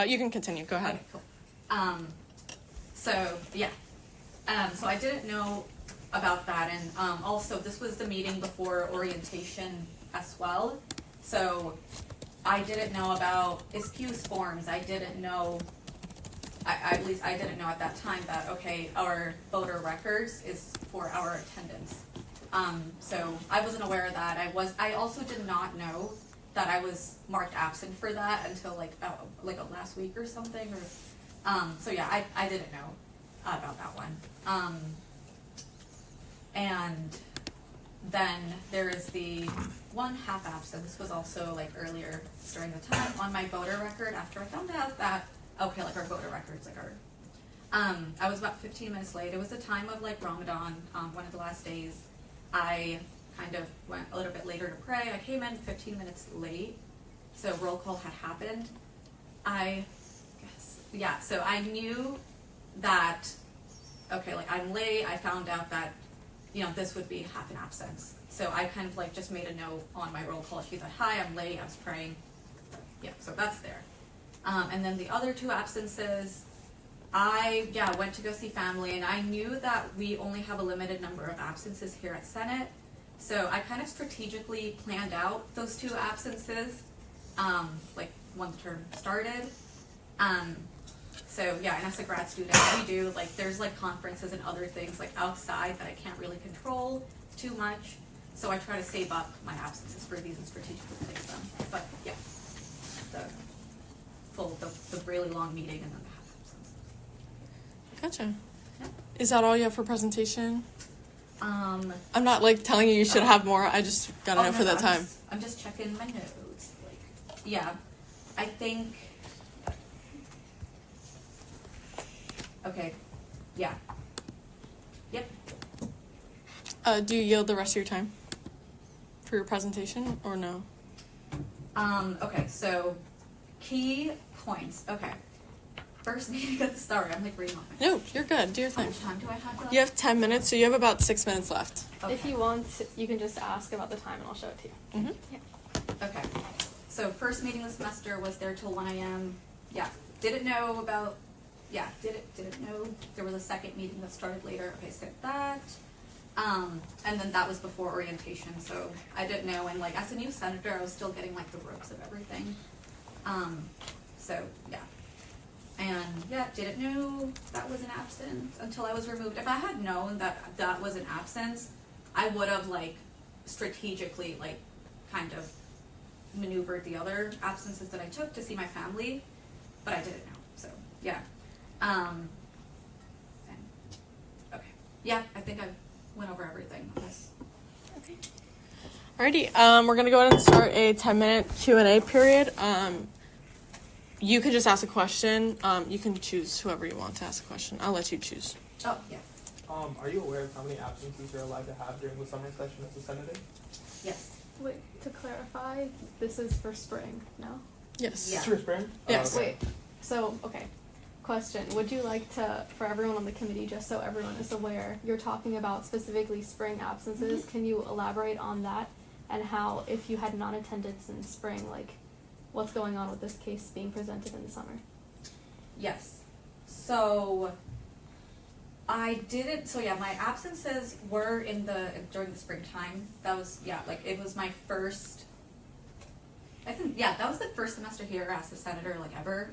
You can continue. Go ahead. Okay, cool. So yeah. So I didn't know about that, and also this was the meeting before orientation as well. So I didn't know about excuse forms. I didn't know. At least I didn't know at that time that, okay, our voter records is for our attendance. So I wasn't aware of that. I also did not know that I was marked absent for that until like last week or something. So yeah, I didn't know about that one. And then there is the 1 half absence was also like earlier during the time on my voter record after I found out that, okay, like our voter records, like our, I was about 15 minutes late. It was the time of like Ramadan, one of the last days. I kind of went a little bit later to pray. I came in 15 minutes late, so roll call had happened. So I knew that, okay, like I'm late. I found out that, this would be half an absence. So I kind of like just made a note on my roll call. She said, hi, I'm late, I was praying. Yeah, so that's there. And then the other 2 absences, I went to go see family, and I knew that we only have a limited number of absences here at Senate. So I kind of strategically planned out those 2 absences, like when the term started. So yeah, and as a grad student, we do, like, there's like conferences and other things like outside that I can't really control too much. So I try to save up my absences for these and strategically place them. But yeah, the really long meeting and then the half absence. Gotcha. Yeah. Is that all you have for presentation? I'm not like telling you should have more. I just gotta know for that time. I'm just checking my notes. Like, yeah, I think. Okay. Yeah. Yep. Do you yield the rest of your time for your presentation or no? Okay, so key points. Okay. First meeting at the start. I'm like reading off my No, you're good. Do your How thing. much time do I have left? You have 10 minutes, so you have about 6 minutes left. Okay. If you want, you can just ask about the time and I'll show it to you. Mm-hmm. Yeah. Okay. So first meeting this semester was there till 1 a.m. Yeah. Didn't know about. Yeah. Didn't know there was a second meeting that started later. Okay, skipped that. And then that was before orientation, so I didn't know. And like as a new senator, I was still getting like the ropes of everything. So yeah. And yeah, didn't know that was an absence until I was removed. If I had known that that was an absence, I would have like strategically like kind of maneuvered the other absences that I took to see my family, but I didn't know. So yeah. And, okay. Yeah, I think I went over everything. Yes. Okay. Alrighty. We're gonna go ahead and start a 10-minute Q&A period. You could just ask a question. You can choose whoever you want to ask a question. I'll let you choose. Oh, yeah. Are you aware of how many absences you're allowed to have during the summer session as a senator? Yes. Wait, to clarify, this is for spring, no? Yes. Yeah. It's for spring? Yes. Okay. Wait, so, okay. Question, would you like to, for everyone on the committee, just so everyone is aware, you're talking about specifically spring absences. Mm-hmm. Can you elaborate on that and how, if you had non-attendance in spring, like, what's going on with this case being presented in the summer? Yes. So I didn't. So yeah, my absences were during the springtime. That was it was my first. I think that was the first semester here as a senator ever.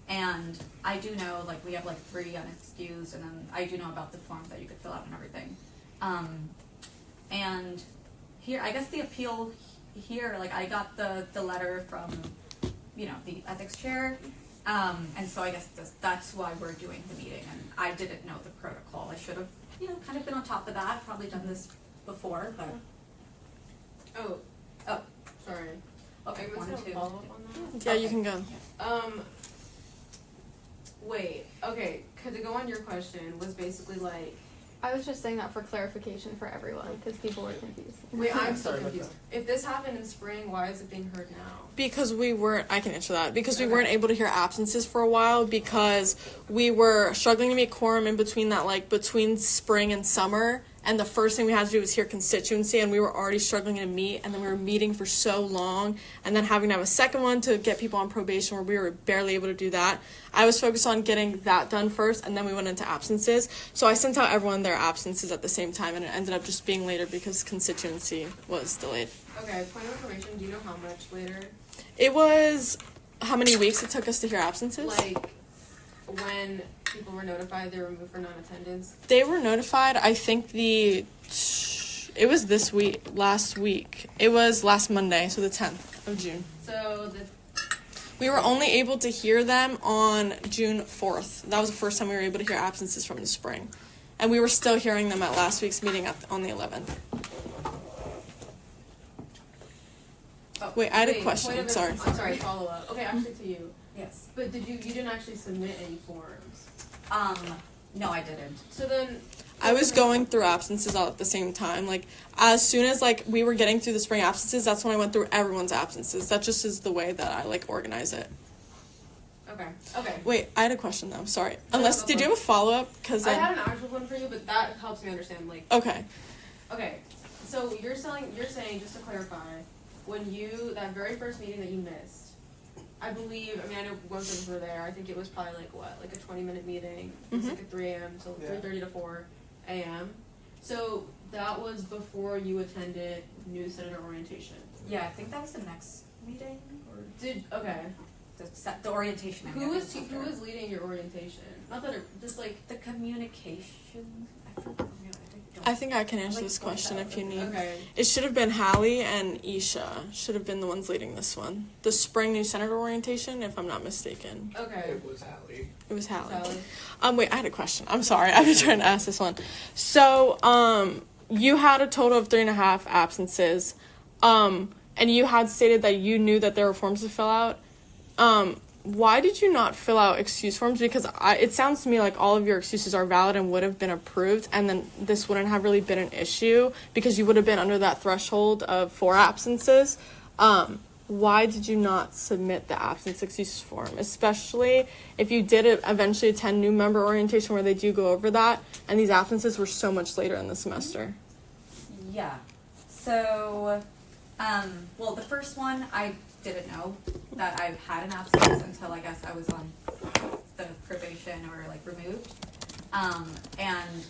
And I do know we have 3 unexcused, and then I do know about the form that you could fill out and everything. And here, I guess the appeal here, I got the letter from, the ethics chair, and so I guess that's why we're doing the meeting. And I didn't know the protocol. I should have, kind of been on top of that. Probably done this before, but. Oh, sorry. Okay, Was 1, there a 2. follow-up on that? Yeah, you can go. Wait, okay, to go on your question was basically I was just saying that for clarification for everyone, because people were confused. wait, I'm so Sorry about confused. If this happened in spring, why is it being heard now? Because I can answer that, because we Okay. weren't able to hear absences for a while because we were struggling to make quorum in between that, between spring and summer, and the first thing we had to do was hear constituency, and we were already struggling to meet, and then we were meeting for so long, and then having to have a second one to get people on probation where we were barely able to do that. I was focused on getting that done first, and then we went into absences. So I sent out everyone their absences at the same time, and it ended up just being later because constituency was delayed. Okay, point of information, do you know how much later? It was how many weeks it took us to hear absences? Like, when people were notified they were removed for non-attendance? They were notified, I think it was last week. It was last Monday, so the 10th of June. So, We were only able to hear them on June 4th. That was the first time we were able to hear absences from the spring. And we were still hearing them at last week's meeting on the 11th. Wait, I had a question. I'm sorry, follow up. Okay, actually to you. Yes. But you didn't actually submit any forms. No, I didn't. So then... I was going through absences all at the same time. Like, as soon as, like, we were getting through the spring absences, that's when I went through everyone's absences. That just is the way that I, like, organize it. Okay. Wait, I had a question, though. Sorry. No, Did you have a follow-up? Because I had an actual one for you, but that helps me understand, like... Okay. Okay, so you're saying, just to clarify, that very first meeting that you missed, I believe, I know most of us were there, I think it was probably like a 20-minute meeting. It was like a 3 a.m. till 3:30 to 4 a.m. So that was before you attended new senator orientation. Yeah, I think that was the next meeting, or the orientation. Who was leading your orientation? Not that just like the communication. I think I can answer this question if you need. Okay. It should have been Hallie and Isha. Should have been the ones leading this one. The spring new senator orientation, if I'm not mistaken. Okay. It was Hallie. It was Hallie. Sally. Wait, I had a question. I'm sorry. I've been trying to ask this one. So, you had a total of 3.5 absences. And you had stated that you knew that there were forms to fill out. Why did you not fill out excuse forms? Because it sounds to me like all of your excuses are valid and would have been approved, and then this wouldn't have really been an issue because you would have been under that threshold of 4 absences. Why did you not submit the absence excuse form, especially if you did eventually attend new member orientation where they do go over that, and these absences were so much later in the semester? Yeah. So, well, the first one, I didn't know that I had an absence until I guess I was on the probation or like removed. And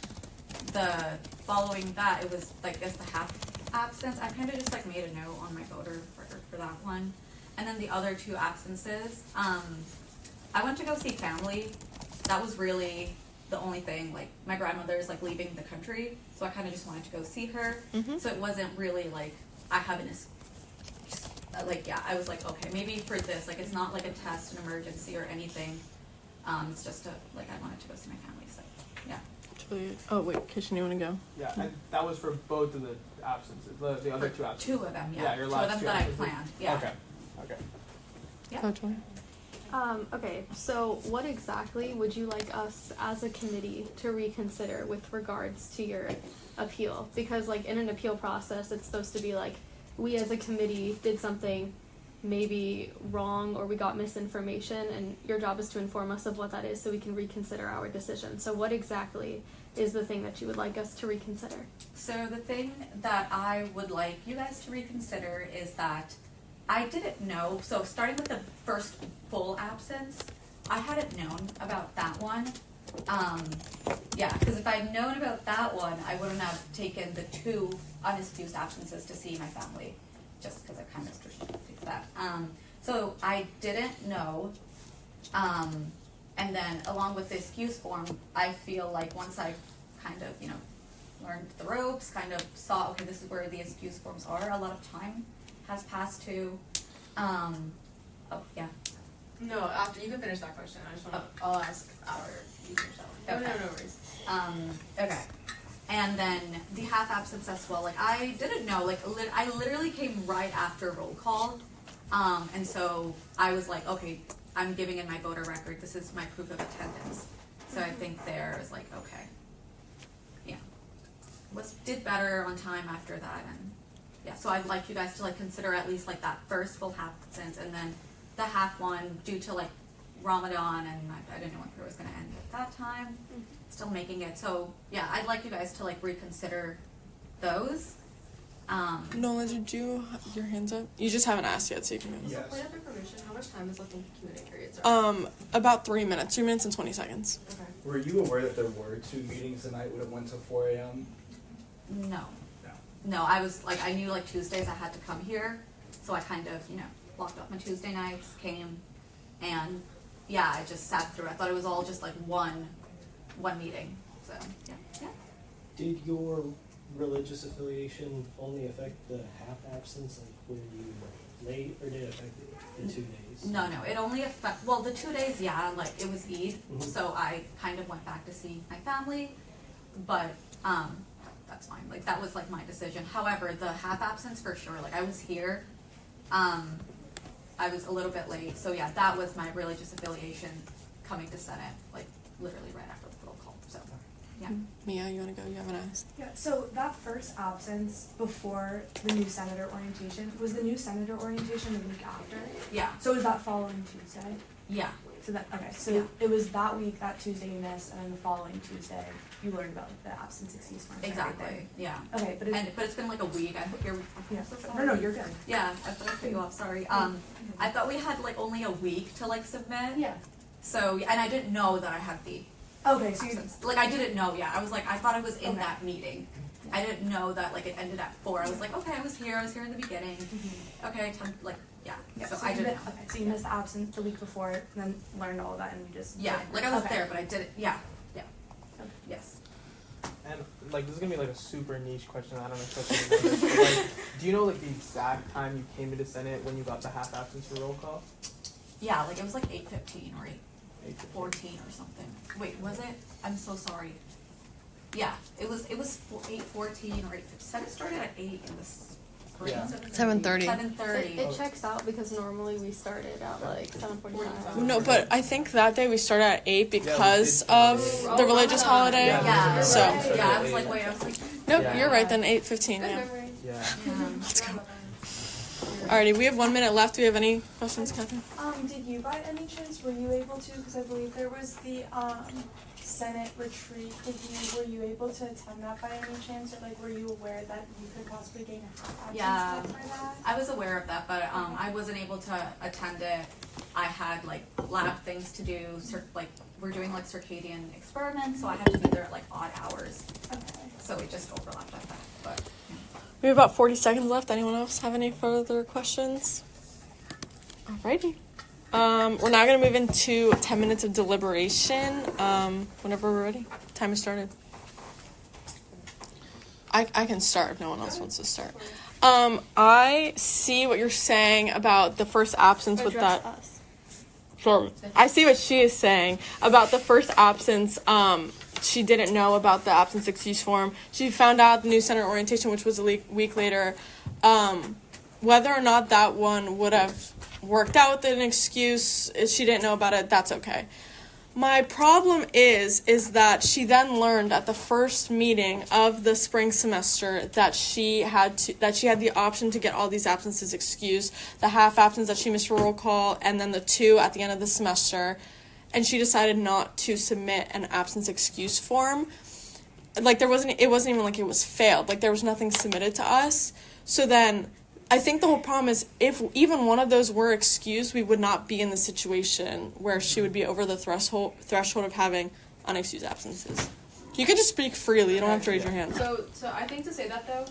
the following that, it was like I guess the half absence. I kind of just like made a note on my voter record for that one. And then the other 2 absences, I went to go see family. That was really the only thing. Like my grandmother's like leaving the country, so I kind of just wanted to go see her. Mm-hmm. So it wasn't really like I have an I was like, okay, maybe for this, like, it's not like a test, an emergency, or anything. It's just I wanted to go see my family, so, yeah. Oh, wait, Kishan, you want to go? Yeah, and that was for both of the absences, the other 2 absences. 2 of them, yeah. Yeah, your 2 last of them 2 that absences. I planned, yeah. Okay. Yeah. Totally. Okay, so what exactly would you like us as a committee to reconsider with regards to your appeal? Because, like, in an appeal process, it's supposed to be like, we as a committee did something maybe wrong or we got misinformation, and your job is to inform us of what that is so we can reconsider our decision. So what exactly is the thing that you would like us to reconsider? So the thing that I would like you guys to reconsider is that I didn't know, so starting with the first full absence, I hadn't known about that one. Because if I'd known about that one, I wouldn't have taken the 2 unexcused absences to see my family, just because I kind of did that. So I didn't know, and then along with the excuse form, I feel like once I kind of, learned the ropes, kind of saw, okay, this is where the excuse forms are, a lot of time has passed too. No, after you can finish that question. I just want to. I'll ask after you finish that one. Okay. No worries. Okay. And then the half absence as well. Like I didn't know. Like I literally came right after roll call, and so I was like, okay, I'm giving in my voter record. This is my proof of attendance. So I think there is like, okay, yeah, did better on time after that, and yeah. So I'd like you guys to like consider at least like that first full half absence, and then the half one due to like Ramadan, and I didn't know when prayer was going to end at that time. Still making it. So, yeah, I'd like you guys to, like, reconsider those. Nola, did you have your hands up? You just haven't asked yet, so you can go. So Yes. point of information, how much time is left in Q&A period? Sorry. About 3 minutes. 3 minutes and 20 seconds. Okay. Were you aware that there were 2 meetings tonight when it went to 4 a.m.? No. No. No, I was, like, I knew, like, Tuesdays I had to come here, so I kind of, you know, blocked off my Tuesday nights, came, and, yeah, I just sat through. I thought it was all just, like, one meeting, so, yeah. Did your religious affiliation only affect the half absence, like were you late, or did it affect the 2 days? No, it only well, the 2 days, yeah, like, it was Eid, Mhm. so I kind of went back to see my family, but, that's fine, like, that was, like, my decision. However, the half absence, for sure, like, I was here, I was a little bit late, so yeah, that was my religious affiliation coming to Senate, like, literally right after the roll call, so, yeah. Mia, you want to go? You haven't asked. Yeah, so that first absence before the new senator orientation, was the new senator orientation the week after? Yeah, So was that following Tuesday? yeah, So that, okay, so Yeah. it was that week, that Tuesday you missed, and then the following Tuesday, you learned about like the absence excuse forms and exactly, everything. yeah. Okay, but But it's been like a week, I hope you're, yeah, I'm so no, sorry. you're good. Yeah, I thought I cut you off, sorry. I thought we had like only a week to like submit. Yeah. So, and I didn't know that I had the Okay, so you, absence. Like, I didn't know, yeah. I was like, I thought I was in Okay. that meeting. I didn't know that like it ended at 4. I was like, okay, I was here in the beginning. Okay, like, yeah. yeah, So so I you didn't missed, know. okay, so you missed the absence the week before, and then learned all of that, and you just. Yeah, didn't- like I was okay. there, but I didn't, yeah. Okay. Yes. And like this is gonna be like a super niche question. I don't expect you to know this, but, like, do you know like the exact time you came into Senate when you got the half absence for roll call? Yeah, like it was like 8:15 or 8:15. 8:14 or something. Wait, was it? I'm so sorry. Yeah, it was 8:14 or 8:15. Senate started at 8 in the spring. Yeah. 7:30. 7:30. It checks out because normally we started at like 7:45. No, but I think that day we started at 8 because did. of Oh, the religious Ramadan. holiday. Yeah. So, Yeah, I was like, wait, I was like, nope, Yeah. you're right then, 8:15. Good Yeah. memory. Yeah. Let's go. Alrighty, we have 1 minute left. Do we have any questions, Catherine? Did you by any chance, were you able to, because I believe there was the, Senate retreat review, were you able to attend that by any chance, or like, were you aware that you could possibly gain a half absence Yeah. for that? I was aware of that, but I wasn't able to attend it. I had like lab things to do. Like we're doing like circadian experiments, so I had to be there at like odd hours. Okay. So it just overlapped at that. But yeah. We have about 40 seconds left. Anyone else have any further questions? Alrighty. We're now going to move into 10 minutes of deliberation. Whenever we're ready. Time has started. I can start if no one else wants to start. I see what you're saying about the first absence with Address that. us. Sure. I see what she is saying about the first absence. She didn't know about the absence excuse form. She found out the new Senate orientation, which was a week later. Whether or not that one would have worked out with an excuse, if she didn't know about it, that's okay. My problem is that she then learned at the first meeting of the spring semester that she had the option to get all these absences excused, the half absence that she missed for roll call, and then the 2 at the end of the semester, and she decided not to submit an absence excuse form. Like it wasn't even like it was failed. Like there was nothing submitted to us. So then I think the whole problem is if even one of those were excused, we would not be in the situation where she would be over the threshold of having unexcused absences. You can just speak freely. You don't have to raise your hand. So I think to say that though,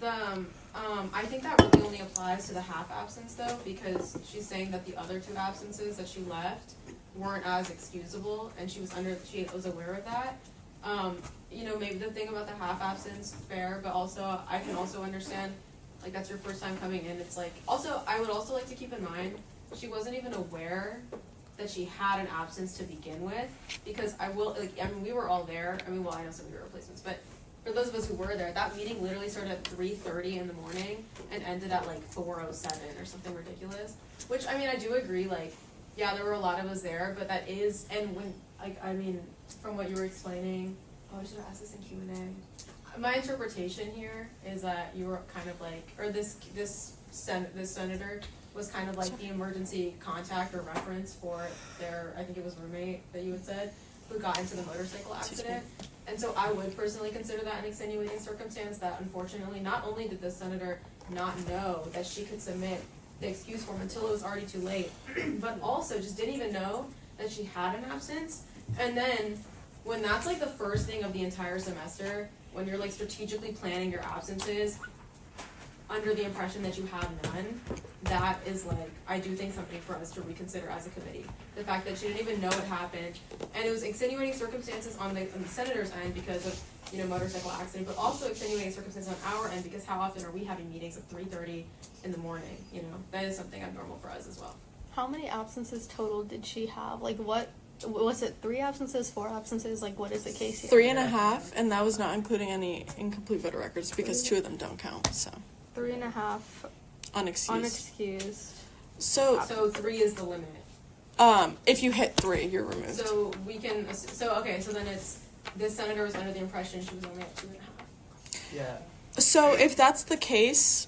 I think that really only applies to the half absence though, because she's saying that the other 2 absences that she left weren't as excusable, and she was aware of that. Maybe the thing about the half absence, fair, but also I can also understand, like that's your first time coming in. It's like also I would also like to keep in mind she wasn't even aware that she had an absence to begin with, because we were all there. I know some of your replacements, but for those of us who were there, that meeting literally started at 3:30 in the morning and ended at like 4:07 or something ridiculous. Which I do agree, like, yeah, there were a lot of us there, but that is, and when, from what you were explaining, I should have asked this in Q&A. My interpretation here is that you were kind of like, or this senator was kind of like the emergency contact or reference for their, I think it was roommate that you had said, who got into the motorcycle accident. And so I would personally consider that an extenuating circumstance that unfortunately not only did the senator not know that she could submit the excuse form until it was already too late, but also just didn't even know that she had an absence. And then when that's like the first thing of the entire semester, when you're like strategically planning your absences under the impression that you have none, that is like, I do think something for us to reconsider as a committee. The fact that she didn't even know it happened, and it was extenuating circumstances on the senator's end because of, you know, motorcycle accident, but also extenuating circumstances on our end because how often are we having meetings at 3:30 in the morning, you know? That is something abnormal for us as well. How many absences total did she have? Like, what was it? 3 absences, 4 absences? Like, what is the case here? 3.5, and that was not including any incomplete voter records because 2 of them don't count. So 3.5 unexcused. So 3 is the limit. if you hit 3, you're removed. So we can, so then it's, this senator was under the impression she was only at 2.5. Yeah. So if that's the case,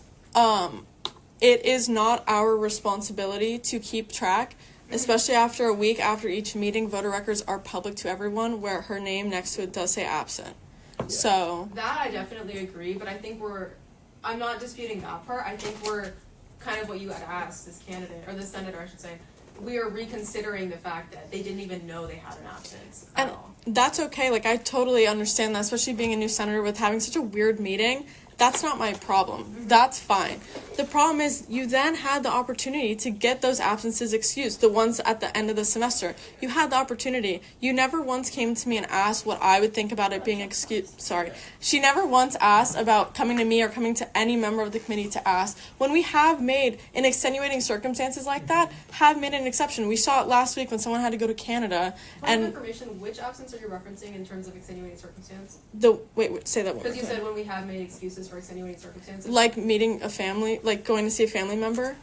it is not our responsibility to keep track, especially after a week after each meeting. Voter records are public to everyone where her name next to it does say absent. Yeah. So That I definitely agree, but I think I'm not disputing that part. I think we're kind of what you had asked this candidate, or this senator I should say. We are reconsidering the fact that they didn't even know they had an absence at and all. that's okay. Like, I totally understand that, especially being a new senator with having such a weird meeting. That's not my problem. Mm-hmm. That's fine. The problem is you then had the opportunity to get those absences excused, the ones at the end of the semester. You had the opportunity. You never once came to me and asked what I would think about it being excused. Sorry. She never once asked about coming to me or coming to any member of the committee to ask. When we have made, in extenuating circumstances like that, have made an exception. We saw it last week when someone had to go to Canada. Point of And information, which absence are you referencing in terms of extenuating circumstance? wait, say that one more Because you time. said when we have made excuses for extenuating circumstances. Like meeting a family, like going to see a family member.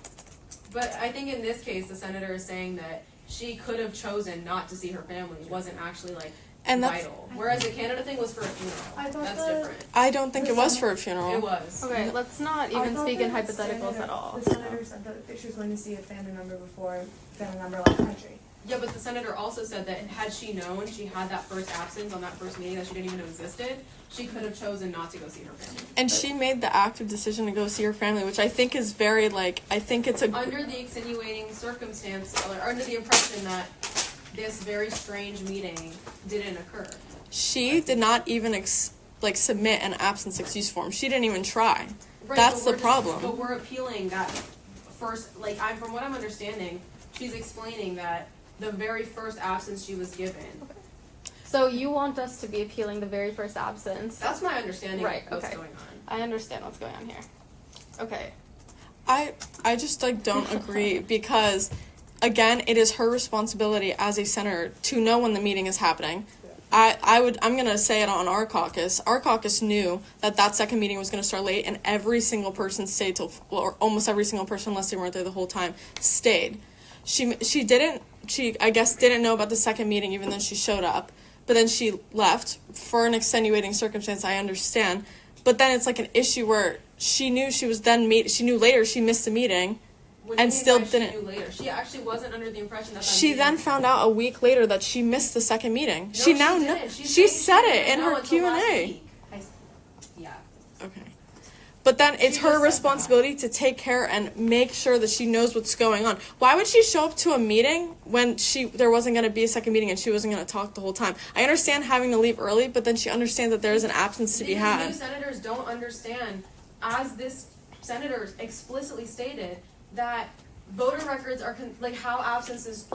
But I think in this case, the senator is saying that she could have chosen not to see her family. It wasn't actually like And that's, vital. Whereas the Canada thing was for a I funeral. thought That's the- different. I don't think it was for a It funeral. was. Okay, let's not I even thought speak in the hypotheticals senator- at all. The senator said that she was going to see a family member before family member left the country. Yeah, but the senator also said that had she known she had that first absence on that first meeting that she didn't even know existed, she could have chosen not to go see her family. And she made the active decision to go see her family, which I think is very, like, I think it's a... Under the extenuating circumstance, or under the impression that this very strange meeting didn't occur. She did not even, submit an absence excuse form. She didn't even try. Right, That's but the we're problem. But we're appealing that first, like, from what I'm understanding, she's explaining that the very first absence she was given. So you want us to be appealing the very first absence? That's my understanding Right, of what's okay. going on. I understand what's going on here. Okay. I just, don't agree because, again, it is her responsibility as a senator to know when the meeting is happening. I'm going to say it on our caucus. Our caucus knew that second meeting was going to start late, and every single person stayed or almost every single person, unless they weren't there the whole time, stayed. She I guess didn't know about the second meeting even though she showed up, but then she left for an extenuating circumstance. I understand, but then it's like an issue where she knew she knew later she missed the meeting. What do you And mean still by she didn't. knew later? She actually wasn't under the impression that She meeting- then found out a week later that she missed the second meeting. No, she now didn't. knows. She She said said she it didn't in know her until last Q&A. week. Yeah. Okay. But then it's She her just said responsibility to take care and make sure that she knows what's going on. Why would she show up to a meeting when there wasn't going to be a second meeting and she wasn't going to talk the whole time? I understand having to leave early, but then she understands that there is an absence to be These had. new senators don't understand, as this senator explicitly stated, that voter records are how absences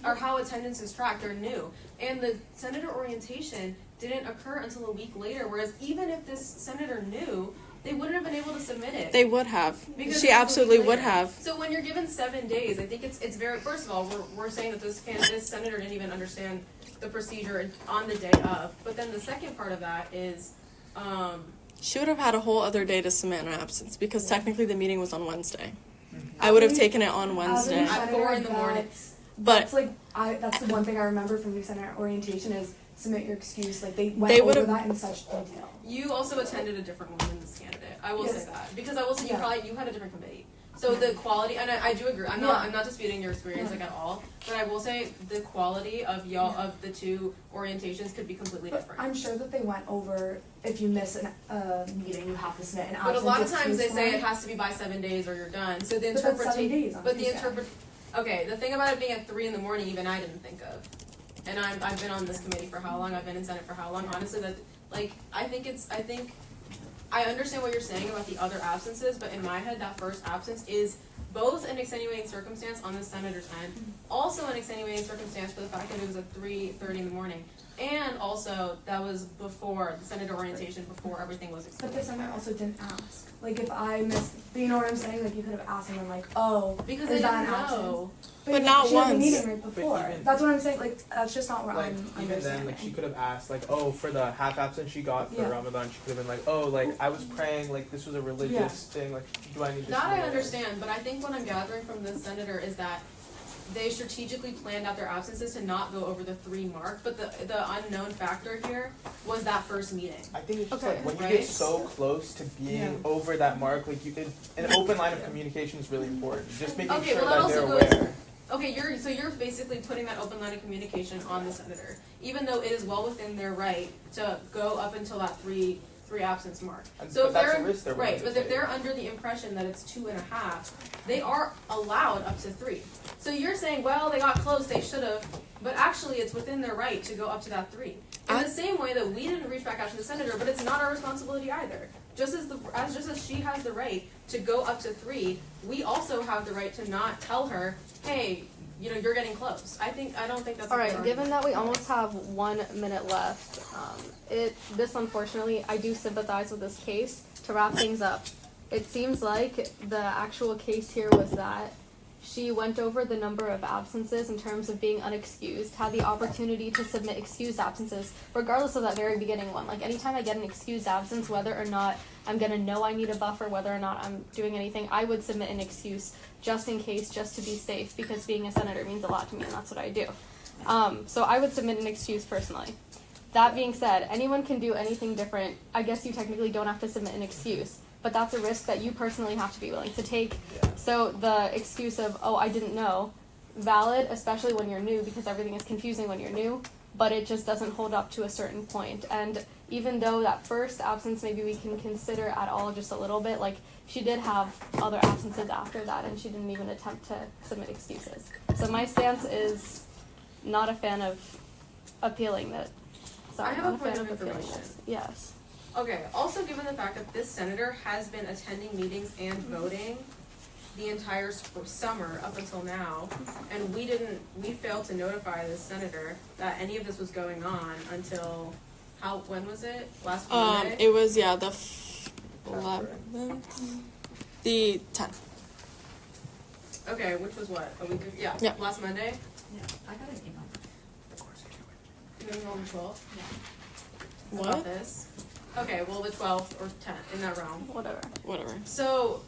or how attendance is tracked. They're new, and the senator orientation didn't occur until a week later. Whereas even if this senator knew, they wouldn't have been able to submit it. They would have. Because She it was a absolutely week would later. have. So when you're given 7 days, I think it's very. First of all, we're saying that this senator didn't even understand the procedure on the day of. But then the second part of that is, She would have had a whole other day to submit an absence because technically the meeting was on Wednesday. I would have taken it on Wednesday. At 4 in the morning. But That's the one thing I remember from new senator orientation is submit your excuse. Like they went They over would've- that in such detail. you also attended a different one than this candidate. I will say Yes. that because I will say Yeah. you had a different committee. So the quality, and I do agree. I'm not disputing your experience like at all. But I will say the quality of of the two orientations could be completely But different. I'm sure that they went over if you miss a meeting, you have to submit an absence. But a lot of times they excuse say form. it has to be by 7 days or you're done. So the But that's 7 interpretation. days on But the Tuesday. Okay, the thing about it being at 3 a.m, even I didn't think of. And I've been on this committee for how long? I've been in Senate for how long? Honestly, I understand what you're saying about the other absences, but in my head, that first absence is both an extenuating circumstance on the senator's end, also an extenuating circumstance for the fact that it was at 3:30 in the morning, and also that was before the senator orientation, before everything was But explained. the senator also didn't ask. Like if I missed, you know what I'm saying? Like you could have asked and been like, oh, Because is they that didn't an absence? know. But not she had the once. meeting right before. even- That's what I'm saying. Like that's just not what Like I'm even understanding. then, like she could have asked, like, oh, for the half absence she got for Yeah. Ramadan, she could have been like, oh, like I was praying, like this was a religious thing, like do I need to? That I submit it? understand, but I think what I'm gathering from this senator is that they strategically planned out their absences to not go over the 3 mark, but the unknown factor here was that first meeting. I think it's just Okay. like when you Right? get so close to being over that mark, like an open line of communication is really important. Just making Okay, sure well, that that they're also goes- aware. Okay, you're basically putting that open line of communication on the senator, even though it is well within their right to go up until that three absence mark. And- So but if that's they're a risk they're willing right, to but if take. they're under the impression that it's 2.5, they are allowed up to 3. So you're saying, well, they got close, they should have, but actually it's within their right to go up to that 3. In the same way that we didn't reach back out to the senator, but it's not our responsibility either. Just as she has the right to go up to 3, we also have the right to not tell her, hey, you're getting close. I don't think that's All a right, fair given argument. that we almost have 1 minute left, this unfortunately, I do sympathize with this case. To wrap things up, it seems like the actual case here was that she went over the number of absences in terms of being unexcused, had the opportunity to submit excused absences, regardless of that very beginning one. Like anytime I get an excused absence, whether or not I'm gonna know I need a buffer, whether or not I'm doing anything, I would submit an excuse just in case, just to be safe, because being a senator means a lot to me and that's what I do. So I would submit an excuse personally. That being said, anyone can do anything different. I guess you technically don't have to submit an excuse, but that's a risk that you personally have to be willing to take. So the excuse of, oh, I didn't know, valid, especially when you're new, because everything is confusing when you're new, but it just doesn't hold up to a certain point. And even though that first absence maybe we can consider at all just a little bit, like she did have other absences after that and she didn't even attempt to submit excuses. So my stance is not a fan of appealing that. Sorry, I have not a point fan of appealing information. this. Yes. Okay, also given the fact that this senator has been attending meetings and voting the entire summer up until now, and we failed to notify this senator that any of this was going on until, when was it? Last Monday? It was, the 11th, the 10th. Okay, which was what, a week ago? Yeah. Last Monday? Yeah, I got an email. Maybe on the 12th? What? About this. Okay, well, the 12th or 10th, in that realm. Whatever. So,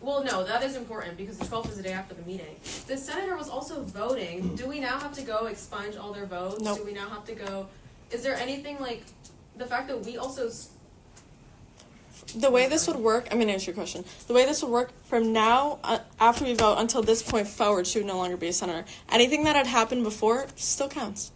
well, no, that is important because the 12th is the day after the meeting. The senator was also voting. Do we now have to go expunge all their votes? Nope. Do we now have to go? Is there anything like the fact that we also? The way this would work, I'm going to answer your question. The way this would work from now, after we vote, until this point forward, she would no longer be a senator. Anything that had happened before still counts.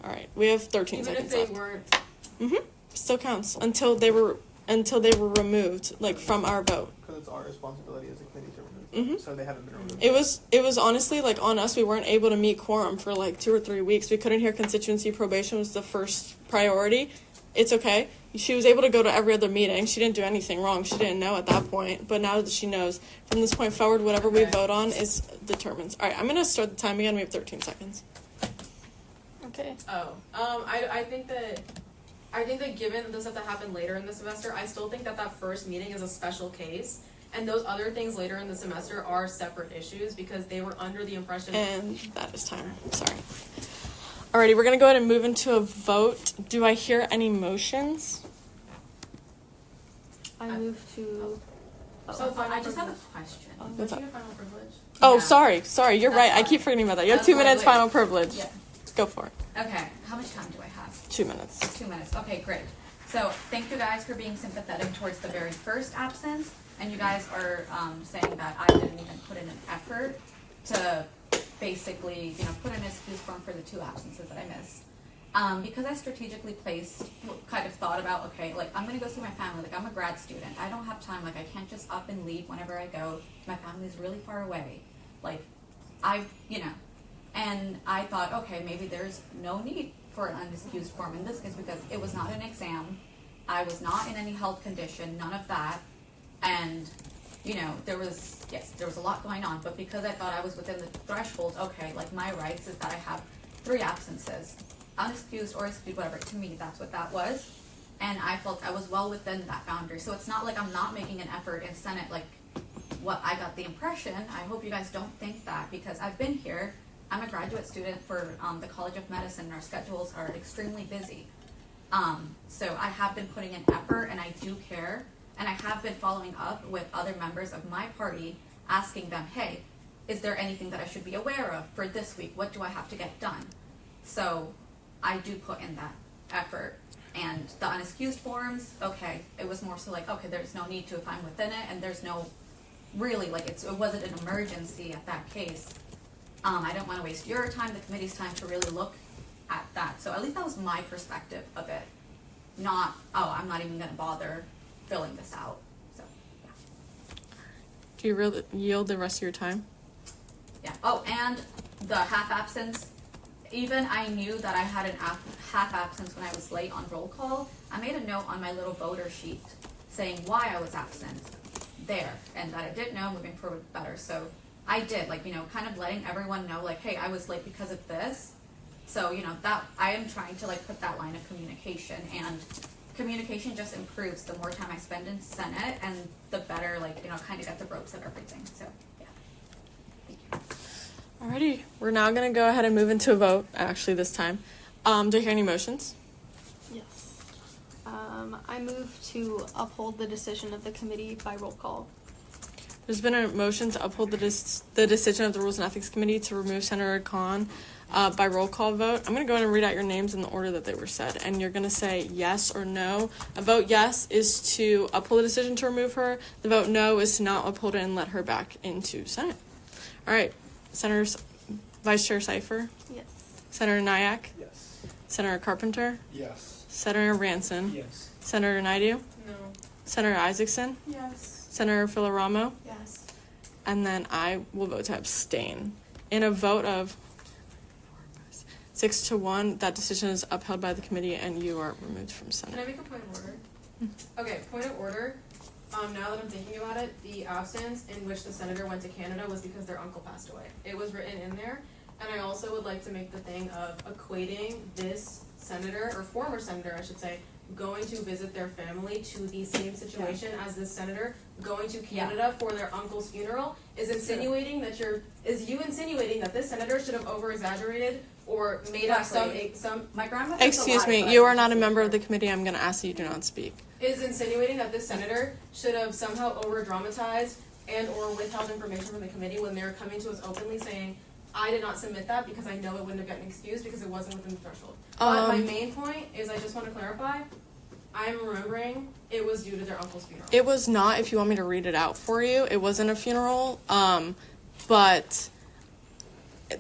All right, we have 13 Even seconds if they left. weren't. Still counts until they were removed, like from our vote. Because it's our responsibility as a committee to remove them, so they haven't been removed. It was honestly like on us. We weren't able to meet quorum for like 2 or 3 weeks. We couldn't hear constituency. Probation was the first priority. It's okay. She was able to go to every other meeting. She didn't do anything wrong. She didn't know at that point. But now that she knows, from this point forward, whatever we vote on is determines. All right, I'm gonna start the time again. We have 13 seconds. Okay. I think that given that this has to happen later in the semester, I still think that first meeting is a special case, and those other things later in the semester are separate issues because they were under the impression. And that is time. Sorry. Alrighty, we're gonna go ahead and move into a vote. Do I hear any motions? I move to. So I just have a question. Don't you get final privilege? Oh, Yeah. sorry. You're That's right. I fine. keep forgetting about that. You have That's 2 fine, minutes. wait. Final privilege. Yeah. Go for it. Okay, how much time do I have? 2 minutes. 2 minutes. Okay, great. So thank you guys for being sympathetic towards the very first absence. and you guys are saying that I didn't even put in an effort to basically, put in an excuse form for the 2 absences that I missed. Because I strategically kind of thought about, okay, like, I'm gonna go see my family, like, I'm a grad student, I don't have time, like, I can't just up and leave whenever I go, my family's really far away, like, and I thought, okay, maybe there's no need for an unexcused form in this case, because it was not an exam, I was not in any health condition, none of that, and, there was a lot going on, but because I thought I was within the threshold, okay, like, my rights is that I have 3 absences, unexcused or excused, whatever, to me, that's what that was, and I felt I was well within that boundary, so it's not like I'm not making an effort in Senate, like, what I got the impression, I hope you guys don't think that, because I've been here, I'm a graduate student for the College of Medicine, and our schedules are extremely busy, so I have been putting in effort, and I do care, and I have been following up with other members of my party, asking them, hey, is there anything that I should be aware of for this week, what do I have to get done, so I do put in that effort, and the unexcused forms, okay, it was more so like, okay, there's no need to if I'm within it, and there's no, really, like, it wasn't an emergency at that case. I don't want to waste your time, the committee's time, to really look at that, so at least that was my perspective of it, not, oh, I'm not even going to bother filling this out, so, yeah. Do you really yield the rest of your time? Yeah, oh, and the half absence, even I knew that I had an half absence when I was late on roll call, I made a note on my little voter sheet saying why I was absent there, and that I didn't know moving forward better, so I did, like, kind of letting everyone know, like, hey, I was late because of this, so, that, I am trying to, like, put that line of communication, and communication just improves the more time I spend in Senate, and the better, like, kind of get the ropes of everything, so, yeah. Thank you. Alrighty, we're now going to go ahead and move into a vote, actually, this time. Do you hear any motions? Yes. I move to uphold the decision of the committee by roll call. There's been a motion to uphold the decision of the Rules and Ethics Committee to remove Senator Khan by roll call vote. I'm going to go ahead and read out your names in the order that they were said, and you're going to say yes or no. A vote yes is to uphold the decision to remove her. The vote no is to not uphold it and let her back into Senate. All right, Vice Chair Cipher, Yes. Senator Nyack, Yes. Senator Carpenter, Yes. Senator Ranson, Yes. Senator Naidu, No. Senator Isaacson, Yes. Senator Filoramo, Yes. and then I will vote to abstain. In a vote of 6-1, that decision is upheld by the committee and you are removed from Can I Senate. make a point of order? Okay, point of order. Now that I'm thinking about it, the absence in which the senator went to Canada was because their uncle passed away. It was written in there. And I also would like to make the thing of equating this senator, or former senator, I should say, going to visit their family to the same situation as this senator going to Canada for their uncle's funeral is insinuating that insinuating that this senator should have over-exaggerated or made up some My grandmother. Excuse me, you are not a member of the committee. I'm going to ask that you do not speak. is insinuating that this senator should have somehow over-dramatized and or withheld information from the committee when they were coming to us openly saying, I did not submit that because I know it wouldn't have gotten excused because it wasn't within the threshold. But my main point is I just want to clarify, I'm remembering it was due to their uncle's funeral. It was not, if you want me to read it out for you. It wasn't a funeral, but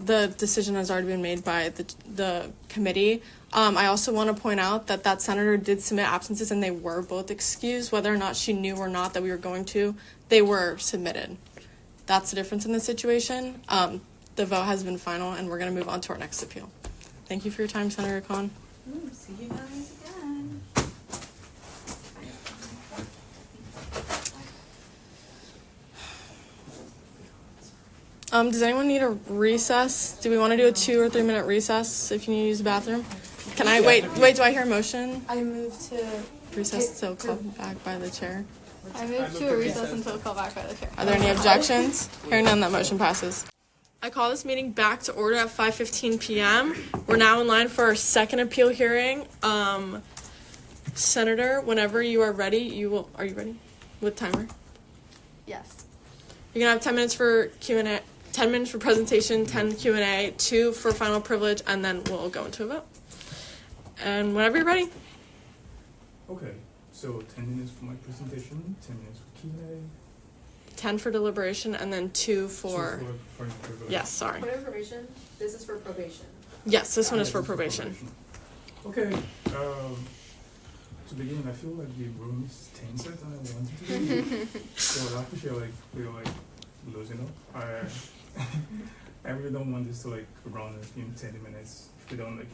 the decision has already been made by the committee. I also want to point out that senator did submit absences and they were both excused. Whether or not she knew or not that we were going to, they were submitted. That's the difference in the situation. The vote has been final and we're going to move on to our next appeal. Thank you for your time, Senator Khan. See you guys again. Does anyone need a recess? Do we want to do a 2 or 3 minute recess if you need to use the bathroom? Can I wait, do I hear a motion? I move to Recess till called back by the chair. I move to a recess until called back by the chair. Are there any objections? Hearing none, that motion passes. I call this meeting back to order at 5:15 p.m. We're now in line for our second appeal hearing. Senator, whenever you are ready, are you ready? With timer? Yes. You're gonna have 10 minutes for Q&A, 10 minutes for presentation, 10 Q&A, 2 for final privilege, and then we'll go into a vote. And whenever you're ready. Okay, so 10 minutes for my presentation, 10 minutes for Q&A, 10 for deliberation, and then 2 for. Yes, sorry. For information, this is for probation. Yes, this one is for probation. Okay. To begin, I feel like the room is tenser than I wanted to be. So I appreciate we're losing up. I really don't want this to run in 10 minutes. If we don't maybe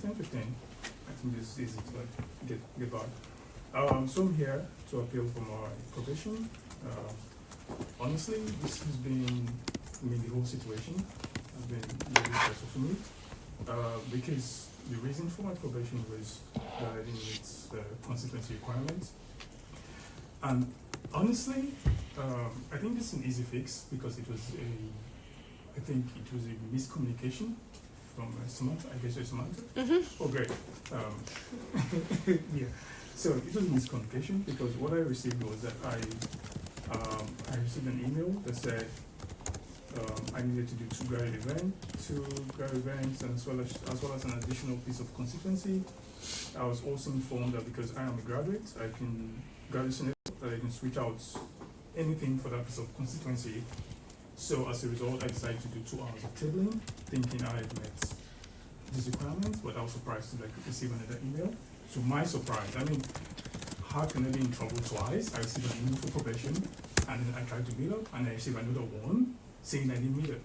10, 15. I think this is easy to get by. So I'm here to appeal for my probation. Honestly, this has been, the whole situation has been really stressful for me. Because the reason for my probation was that I didn't meet constituency requirements. And honestly, I think this is an easy fix because it was a miscommunication from Samantha. I guess it's Samantha. Mm-hmm. Oh, great. Yeah. So it was a miscommunication because what I received was that I received an email that said I needed to do two graduate events, and as well as an additional piece of constituency. I was also informed that because I am a graduate, I can switch out anything for that piece of constituency. So as a result, I decided to do 2 hours of tabling, thinking I had met these requirements, but I was surprised to receive another email. To my surprise, how can I be in trouble twice? I received an email for probation, and then I tried to meet up, and I received another one saying I didn't meet it.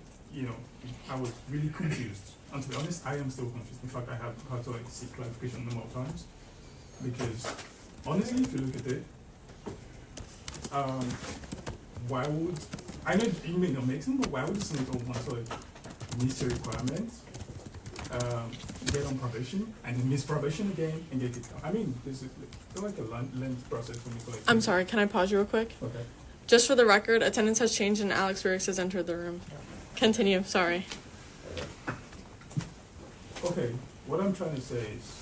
I was really confused. And to be honest, I am still confused. In fact, I have had to seek clarification a number of times. Because honestly, if you look at it, why would, I know it may not make sense, but why would the senator want to miss your requirements, get on probation, and then miss probation again and get kicked out? This is a lengthy process for me to I'm sorry, can I pause you real quick? Okay. Just for the record, attendance has changed and Alex Wierichs has entered the room. Continue, sorry. Okay, what I'm trying to say is,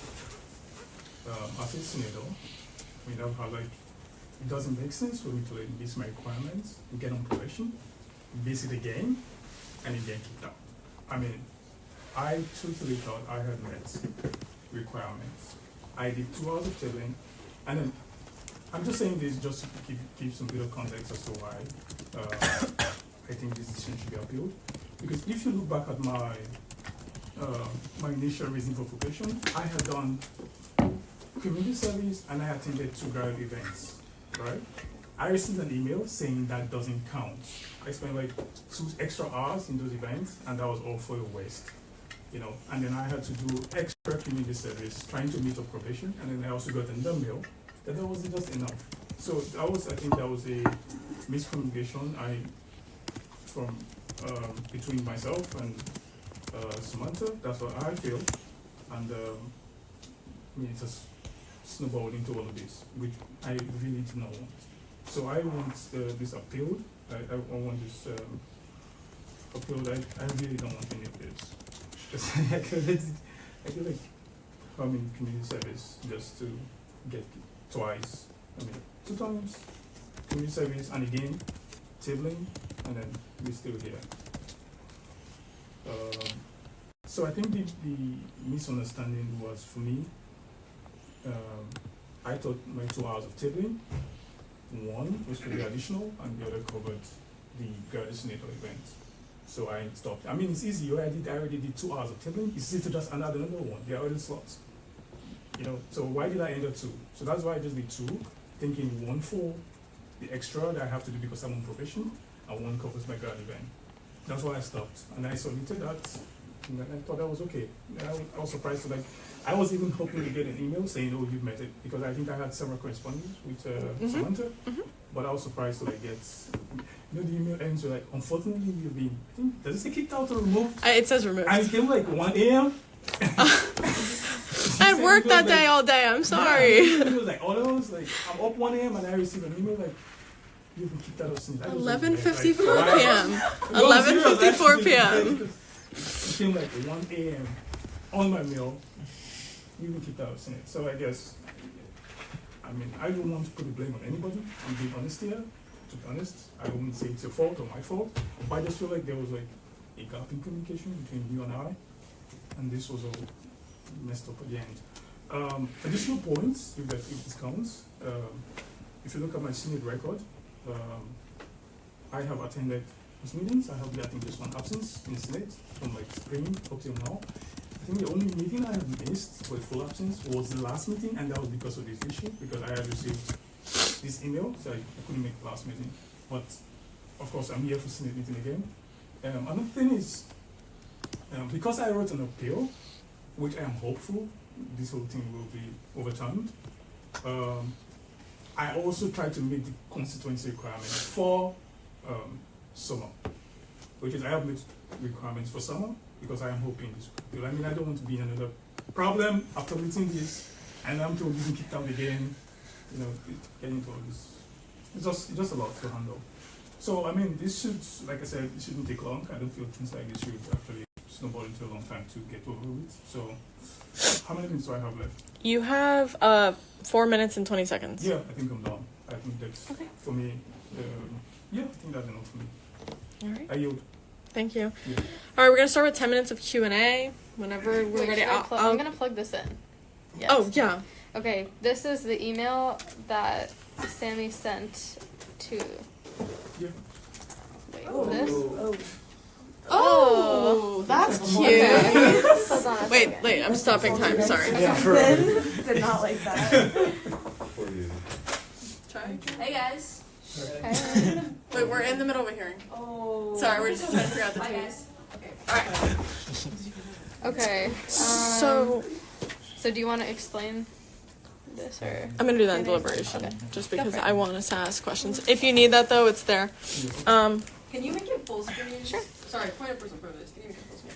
as a senator, it doesn't make sense for me to miss my requirements, get on probation, miss it again, and then get kicked out. I totally thought I had met requirements. I did 2 hours of tabling, and then I'm just saying this just to give some bit of context as to why I think this decision should be appealed. Because if you look back at my initial reason for probation, I had done community service and I attended 2 graduate events, right? I received an email saying that doesn't count. I spent 2 extra hours in those events, and that was all for a waste, And then I had to do extra community service, trying to meet up probation, and then I also got another mail that wasn't just enough. So I think that was a miscommunication from between myself and Samantha. That's what I feel, and it just snowballed into all of this, which I really did not want. So I want this appealed. I want this appealed. I really don't want any of this. I feel like I'm in community service just to get twice. 2 times community service, and again tabling, and then we're still here. So I think the misunderstanding was for me. I thought my 2 hours of tabling, one was to be additional, and the other covered the graduate senator event. So I stopped. It's easy. I already did 2 hours of tabling. It's easy to just add another one. There are already slots. So why did I end up 2? So that's why I just did 2, thinking 1 for the extra that I have to do because I'm on probation, and 1 covers my grad event. That's why I stopped, and I submitted that, and I thought that was okay. I was surprised I was even hoping to get an email saying, "Oh, you've met it," because I think I had several correspondence with Samantha, but I was surprised to get. The email ends with "Unfortunately, you've been." I think, does it say kicked out or removed? It says removed. And it came 1 a.m. I had worked that day all day. I'm sorry. Yeah, it was all those I'm up 1 a.m. and I received an email you've been kicked out of Senate. 11:54 p.m. 11:54 p.m. It came 1 a.m. on my mail. You've been kicked out of Senate. So I guess, I don't want to put the blame on anybody. I'm being honest here. To be honest, I wouldn't say it's your fault or my fault, but I just feel like there was a gap in communication between you and I, and this was all messed up at the end. Additional points, if this counts, if you look at my Senate record, I have attended those meetings. I have, I think, just one absence in the Senate from like spring up till now. I think the only meeting I have missed with full absence was the last meeting, and that was because of this issue, because I had received this email, so I couldn't make the last meeting. But of course, I'm here for Senate meeting again. Another thing is, because I wrote an appeal, which I am hopeful this whole thing will be overturned, I also try to meet the constituency requirements for summer, which is I have met requirements for summer because I am hoping this will. I mean, I don't want to be in another problem after meeting this, and I'm told being kicked out again. You know, getting into all this. It's just a lot to handle. So I mean, this should, like I said, it shouldn't take long. I don't feel things like this should actually snowball into a long time to get over with. So, how many minutes do I have left? You have 4 minutes and 20 seconds. Yeah, I think I'm done. I think that's for me. Yeah, I think that's enough for me. All right. I yield. Thank you. Yeah. All right, we're gonna start with 10 minutes of Q&A. Whenever we're Wait, ready, should I'm gonna plug this in. Yes. Oh yeah. Okay, this is the email that Sammy sent to. Yeah. Wait, Oh. this? Oh, that's cute. Okay. Hold on a Wait, second. I'm stopping time. Sorry. Yeah, for Ben did not like that. Try. Hey guys. Okay. Wait, we're in the middle of a hearing. Oh. Sorry, we're just trying to figure out the Bye tools. guys. Okay. All right. Okay. So do you want to explain this or? I'm gonna do that in deliberation, Okay. just because Go for it. I want us to ask questions. If you need that though, it's there. Can you make it full screen? Sure. Sorry, point of personal privilege. Can you make it full screen?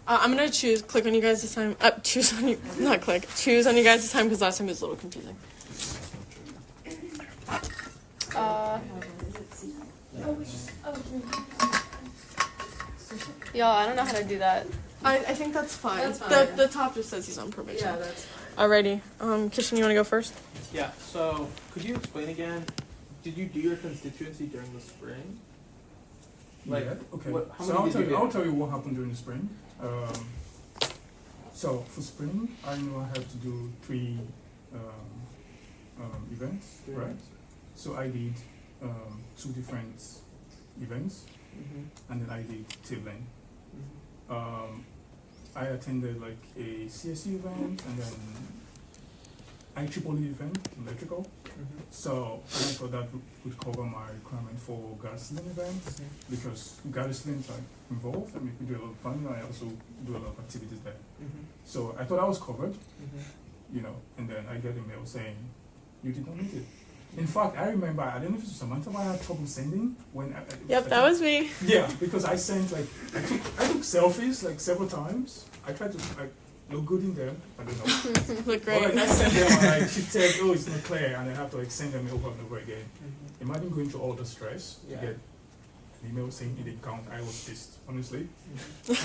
I'm gonna click on you guys this time. Choose on you, not click. Choose on you guys this time because last time it was a little confusing. Y'all, I don't know how to do that. I think that's fine. That's fine. The top just says he's on probation. Yeah, that's. Alrighty. Kishan, you wanna go first? Yeah, so could you explain again, did you do your constituency during the spring? Like, Yeah, okay. how So many did you I'll do? tell you what happened during the spring. So for spring, I know I had to do 3 events, right? So I did 2 different events, and then I did tabling. I attended like a CSU event, and then IEEE event, electrical. So I thought that would cover my requirement for Godstime events, because Godstime are involved. I mean, we do a lot of planning. I also do a lot of activities there. So I thought I was covered, you know, and then I get a mail saying, you did not meet it. In fact, I remember, I don't know if it was Samantha, but I had trouble sending when Yep, that was me. Yeah, because I sent like, I took selfies like several times. I tried to like look good in them. I don't know. Look Or, like, great. I sent them and like she said, oh, it's not clear, and I have to like send them over and over again. Imagine going through all the stress Yeah. to get an email saying it didn't count. I was pissed, honestly.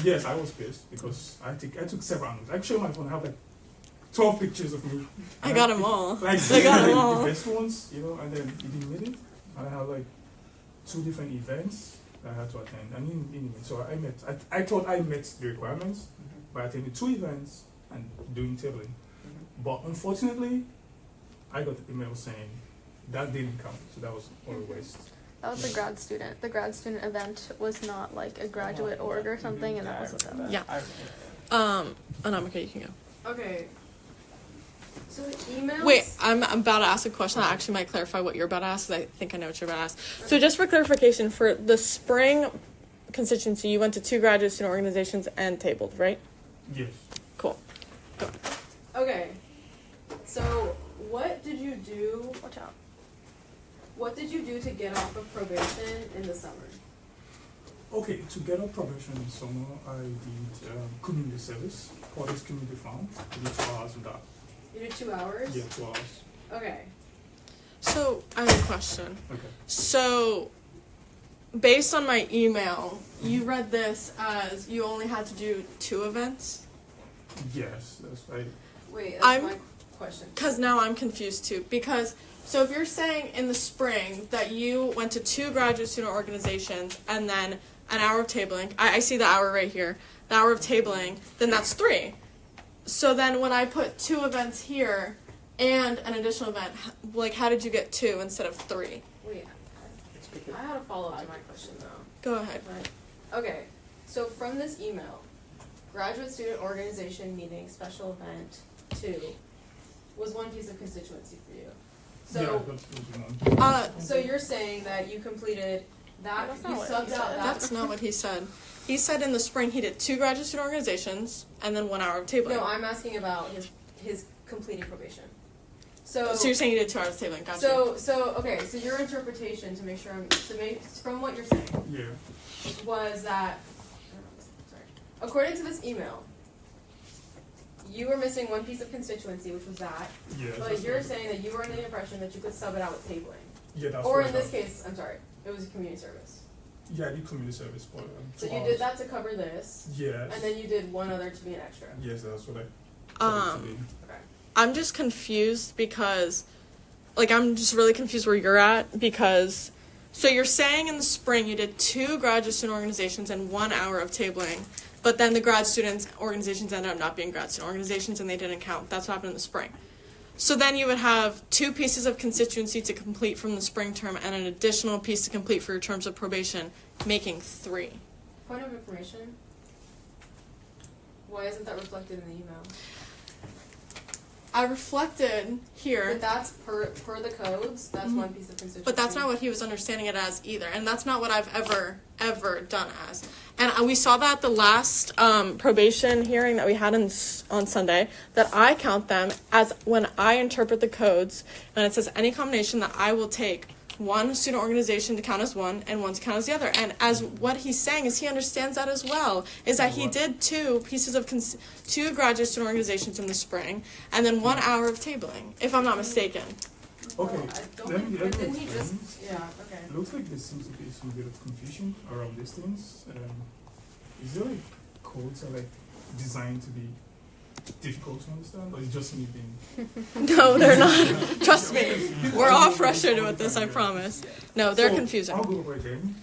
Yes, I was pissed because I took several angles. I showed my phone. I have like 12 pictures of me. I got them all. Like I got them the all. best ones, you know, and then you didn't meet it. And I had like 2 different events that I had to attend. And so I thought I met the requirements by attending 2 events and doing tabling. But unfortunately, I got the email saying that didn't count, so that was all a waste. That was a grad student. The grad student event was not like a graduate org or something, and that was what that was. Yeah. Anamika, you can go. Okay. So the emails. Wait, I'm about to ask a question that actually might clarify what you're about to ask, because I think I know what you're about to ask. So just for clarification, for the spring constituency, you went to 2 graduate student organizations and tabled, right? Yes. Cool. Okay. So what did you do? Watch out. What did you do to get off of probation in the summer? Okay, to get off probation in summer, I did community service, Porter's Community Farm. I did 2 hours of that. You did 2 hours? Yeah, 2 hours. Okay. So I have a question. Okay. So based on my email, you read this as you only had to do 2 events? Yes, that's right. Wait, that's I'm- my question. Because now I'm confused too. Because, so if you're saying in the spring that you went to 2 graduate student organizations and then an hour of tabling, I see the hour right here, the hour of tabling, then that's 3. So then when I put 2 events here and an additional event, like how did you get 2 instead of 3? Wait. I had a follow-up to my question though. Go ahead. Right. Okay, so from this email, graduate student organization meeting special event 2 was one piece of constituency for you. Yeah, So, that's one. so you're saying that you completed that, That's you not what he subbed out said. that. That's not what he said. He said in the spring he did 2 graduate student organizations and then 1 hour of tabling. No, I'm asking about his completing probation. So you're saying he did 2 hours of tabling? Gotcha. So okay, so your interpretation from what you're saying Yeah. was that, sorry, according to this email, you were missing one piece of constituency, which was that, Yeah. but that's you're what- saying that you were under the impression that you could sub it out with tabling. Yeah, that's Or what I in this thought. case, I'm sorry, it was a community service. Yeah, I did community service for So 2 you hours. did that to cover this, Yes. and then you did one other to be an extra. Yes, that's what I thought it to be. Okay. I'm just confused because, like, I'm just really confused where you're at because, so you're saying in the spring you did 2 graduate student organizations and 1 hour of tabling, but then the grad students organizations ended up not being grad student organizations and they didn't count. That's what happened in the spring. So then you would have 2 pieces of constituency to complete from the spring term and an additional piece to complete for your terms of probation, making 3. Point of information. Why isn't that reflected in the email? I reflected here. But that's per the codes. That's one piece of constituency. But that's not what he was understanding it as either, and that's not what I've ever done as. And we saw that at the last probation hearing that we had on Sunday, that I count them as when I interpret the codes, and it says any combination that I will take one student organization to count as one and one to count as the other. And as what he's saying is he understands that as well, is that he did 2 pieces of 2 graduate student organizations in the spring, and then 1 hour of tabling, if I'm not mistaken. Okay, Well, I don't let me think- let me didn't he just? explain. Yeah. Okay. It looks like there seems to be some bit of confusion around these things. Is there like codes are like designed to be difficult to understand, or is it just me being? No, they're not. Trust me. We're all frustrated with this, I promise. No, they're So, confusing. I'll go over it again.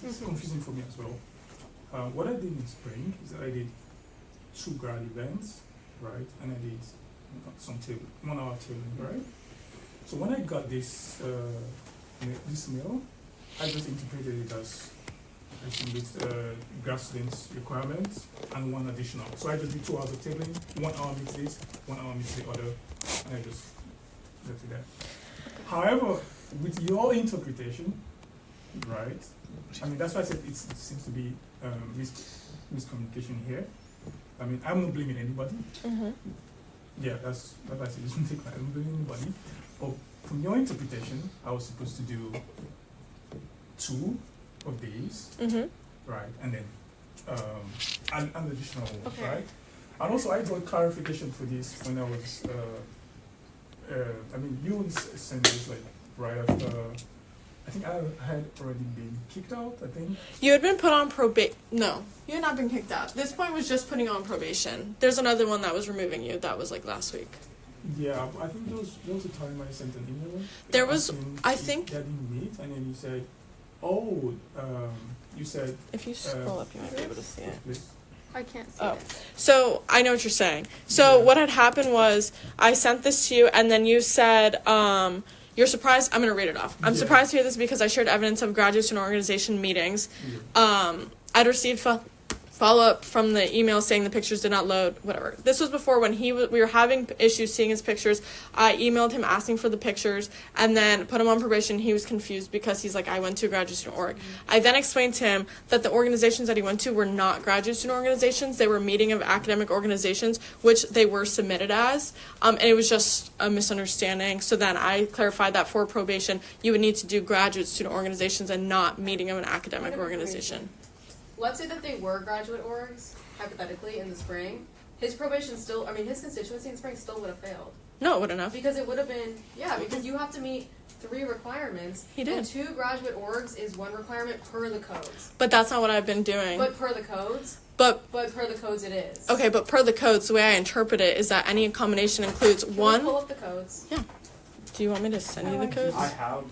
It's confusing for me as well. What I did in spring is that I did 2 grad events, right, and I did some 1 hour tabling, right. So when I got this this mail, I just interpreted it as I think it's grad students requirements and 1 additional. So I just did 2 hours of tabling, 1 hour meets this, 1 hour meets the other, and I just left it there. However, with your interpretation, right? I mean, that's why I said it seems to be miscommunication here. I mean, I'm not blaming anybody. Mm-hmm. Yeah, that's why I said I'm not blaming anybody. But from your interpretation, I was supposed to do 2 of these, Mm-hmm. right? And then an additional one, Okay. right? And also, I got clarification for this when I was, I mean, you sent this like right after, I think I had already been kicked out, I think. You had been put on probation. No, you had not been kicked out. This point was just putting you on probation. There's another one that was removing you. That was like last week. Yeah, I think there was a time I sent an email. There was- asking I if think- that didn't meet, and then you said, oh, you said, If you scroll up, you might be able to see it. please. I can't see Oh. it. So I know what you're saying. So Yeah. what had happened was I sent this to you, and then you said, you're surprised. I'm going to read it off. I'm Yeah. surprised to hear this because I shared evidence of graduate student organization meetings. Yeah. I'd received follow-up from the email saying the pictures did not load, whatever. This was before when we were having issues seeing his pictures. I emailed him asking for the pictures and then put him on probation. He was confused because he's like, I went to a graduate student org. I then explained to him that the organizations that he went to were not graduate student organizations. They were meeting of academic organizations, which they were submitted as. And it was just a misunderstanding. So then I clarified that for probation, you would need to do graduate student organizations and not meeting of an academic Point of organization. Let's say that they were graduate orgs, hypothetically, in the spring. His probation still, I mean, his constituency in the spring still would have failed. No, it wouldn't have. Because it would have been, yeah, because you have to meet 3 requirements. He did. And 2 graduate orgs is 1 requirement per the codes. But that's not what I've been doing. But per the codes, But per the codes it is. okay, but per the codes, the way I interpret it is that any combination includes Can we one. pull up the codes? Do you want me to send you the codes? I have.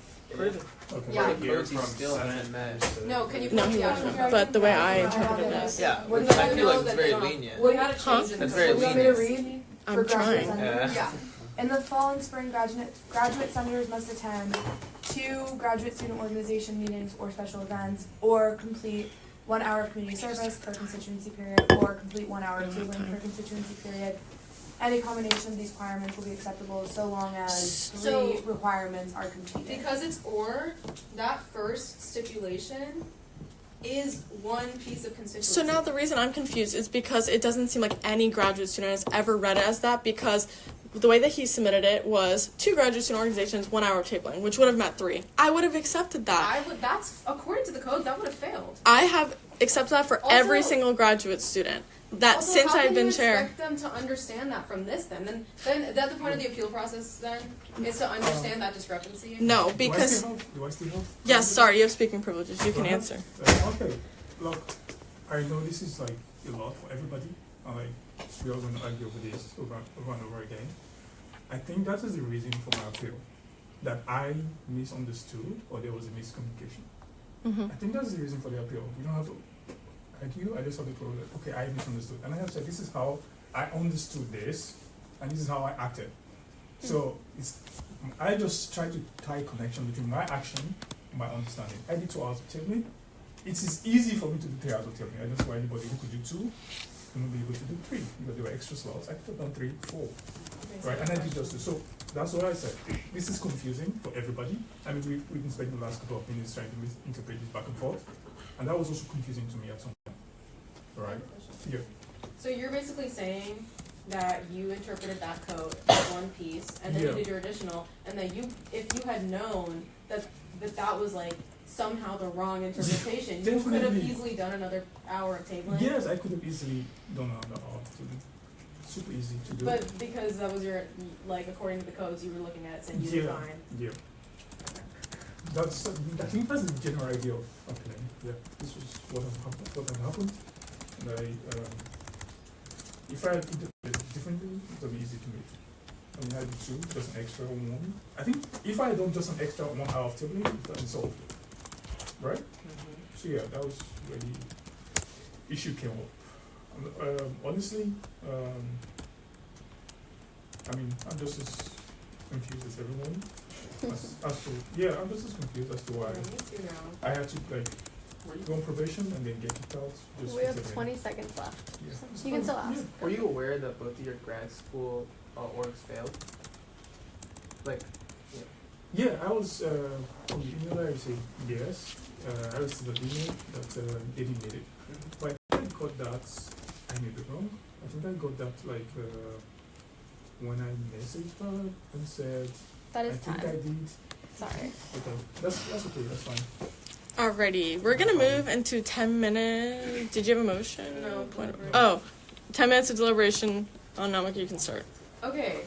Okay. Yeah. Here from Senate. No, can you pull No, up he the actual wouldn't. code? But the way I interpret it is, Yeah, When which they I feel know like it's that very they don't- lenient. We gotta Huh? change the That's code. very lenient. read? I'm trying. Yeah. Yeah. In the fall and spring, graduate senators must attend 2 graduate student organization meetings or special events, or complete 1 hour of community service per constituency period, or complete 1 hour of tabling per constituency period. Any combination of these requirements will be acceptable so long as 3 requirements are completed. Because it's or, that first stipulation is one piece of constituency. So now the reason I'm confused is because it doesn't seem like any graduate student has ever read it as that, because the way that he submitted it was 2 graduate student organizations, 1 hour of tabling, which would have meant 3. I would have accepted that. That's, according to the code, that would have failed. I have accepted that for Also- every single graduate student. That Also, since I've been chair. how can you expect them to understand that from this then? Then is that the point of the appeal process then? Is to understand that discrepancy? No, because Do I still have? yes, sorry, you have speaking privileges. You can Uh-huh. answer. Okay, look, I know this is like a lot for everybody, and like we're all going to argue over this over and over again. I think that is the reason for my appeal, that I misunderstood or there was a miscommunication. Mm-hmm. I think that's the reason for the appeal. You don't have to argue. I just have to prove that okay, I misunderstood, and I have said this is how I understood this, and this is how I acted. So I just try to tie a connection between my action and my understanding. I did 2 hours of tabling. It is easy for me to do 3 hours of tabling. I don't know why anybody who could do 2 couldn't be able to do 3 because there were extra slots. I could have done 3, 4, right? And I did just 2. So that's what I said. This is confusing for everybody. I mean, we've been spending the last couple of minutes trying to interpret this back and forth, and that was also confusing to me at some point. Right? Yeah. So you're basically saying that you interpreted that code as one piece, and then Yeah. you did your additional, and that if you had known that was like somehow the wrong interpretation, you could have Definitely. easily done another hour of tabling. Yes, I could have easily done another hour to do. Super easy to do. But because that was your, like, according to the codes, you were looking at it saying you were Yeah. fine. Yeah. I think that's the general idea of appealing. Yeah, this was what had happened. And if I had interpreted it differently, it would be easy to make. I mean, I did 2, just an extra 1. I think if I had done just an extra 1 hour of tabling, it would have solved it. Right? So yeah, that was where the issue came up. Honestly, I mean, I'm just as confused as everyone. I'm just as confused as to why Yeah, me too now. I had to like go on probation and then get kicked out. Just We for have tabling. 20 seconds left. Yeah. You can still ask. Yeah. Were you aware that both of your grad school orgs failed? Like, Yeah, I was on the email I received, yes. I received an email that they didn't need it. But I think I got that, I may be wrong. I think I got that like when I messaged her and said, That I is think I time. did. Sorry. Okay, that's okay, that's fine. Alrighty, we're gonna move into 10 minutes. Did you have a motion? No, What- deliberation. Oh, 10 minutes of deliberation. Oh, now you can start. Okay.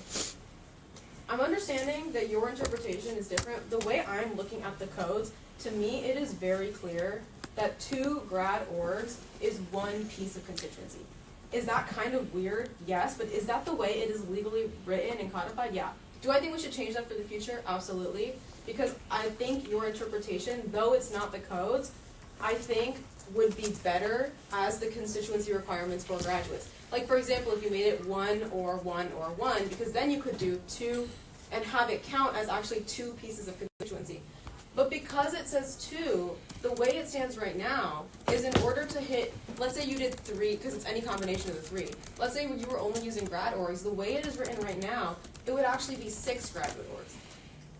I'm understanding that your interpretation is different. The way I'm looking at the codes, to me, it is very clear that 2 grad orgs is one piece of constituency. Is that kind of weird? Yes, but is that the way it is legally written and codified? Yeah. Do I think we should change that for the future? Absolutely. Because I think your interpretation, though it's not the codes, I think would be better as the constituency requirements for graduates. Like, for example, if you made it 1 or 1 or 1, because then you could do 2 and have it count as actually 2 pieces of constituency. But because it says 2, the way it stands right now is in order to hit, let's say you did 3, because it's any combination of the 3. Let's say you were only using grad orgs, the way it is written right now, it would actually be 6 graduate orgs.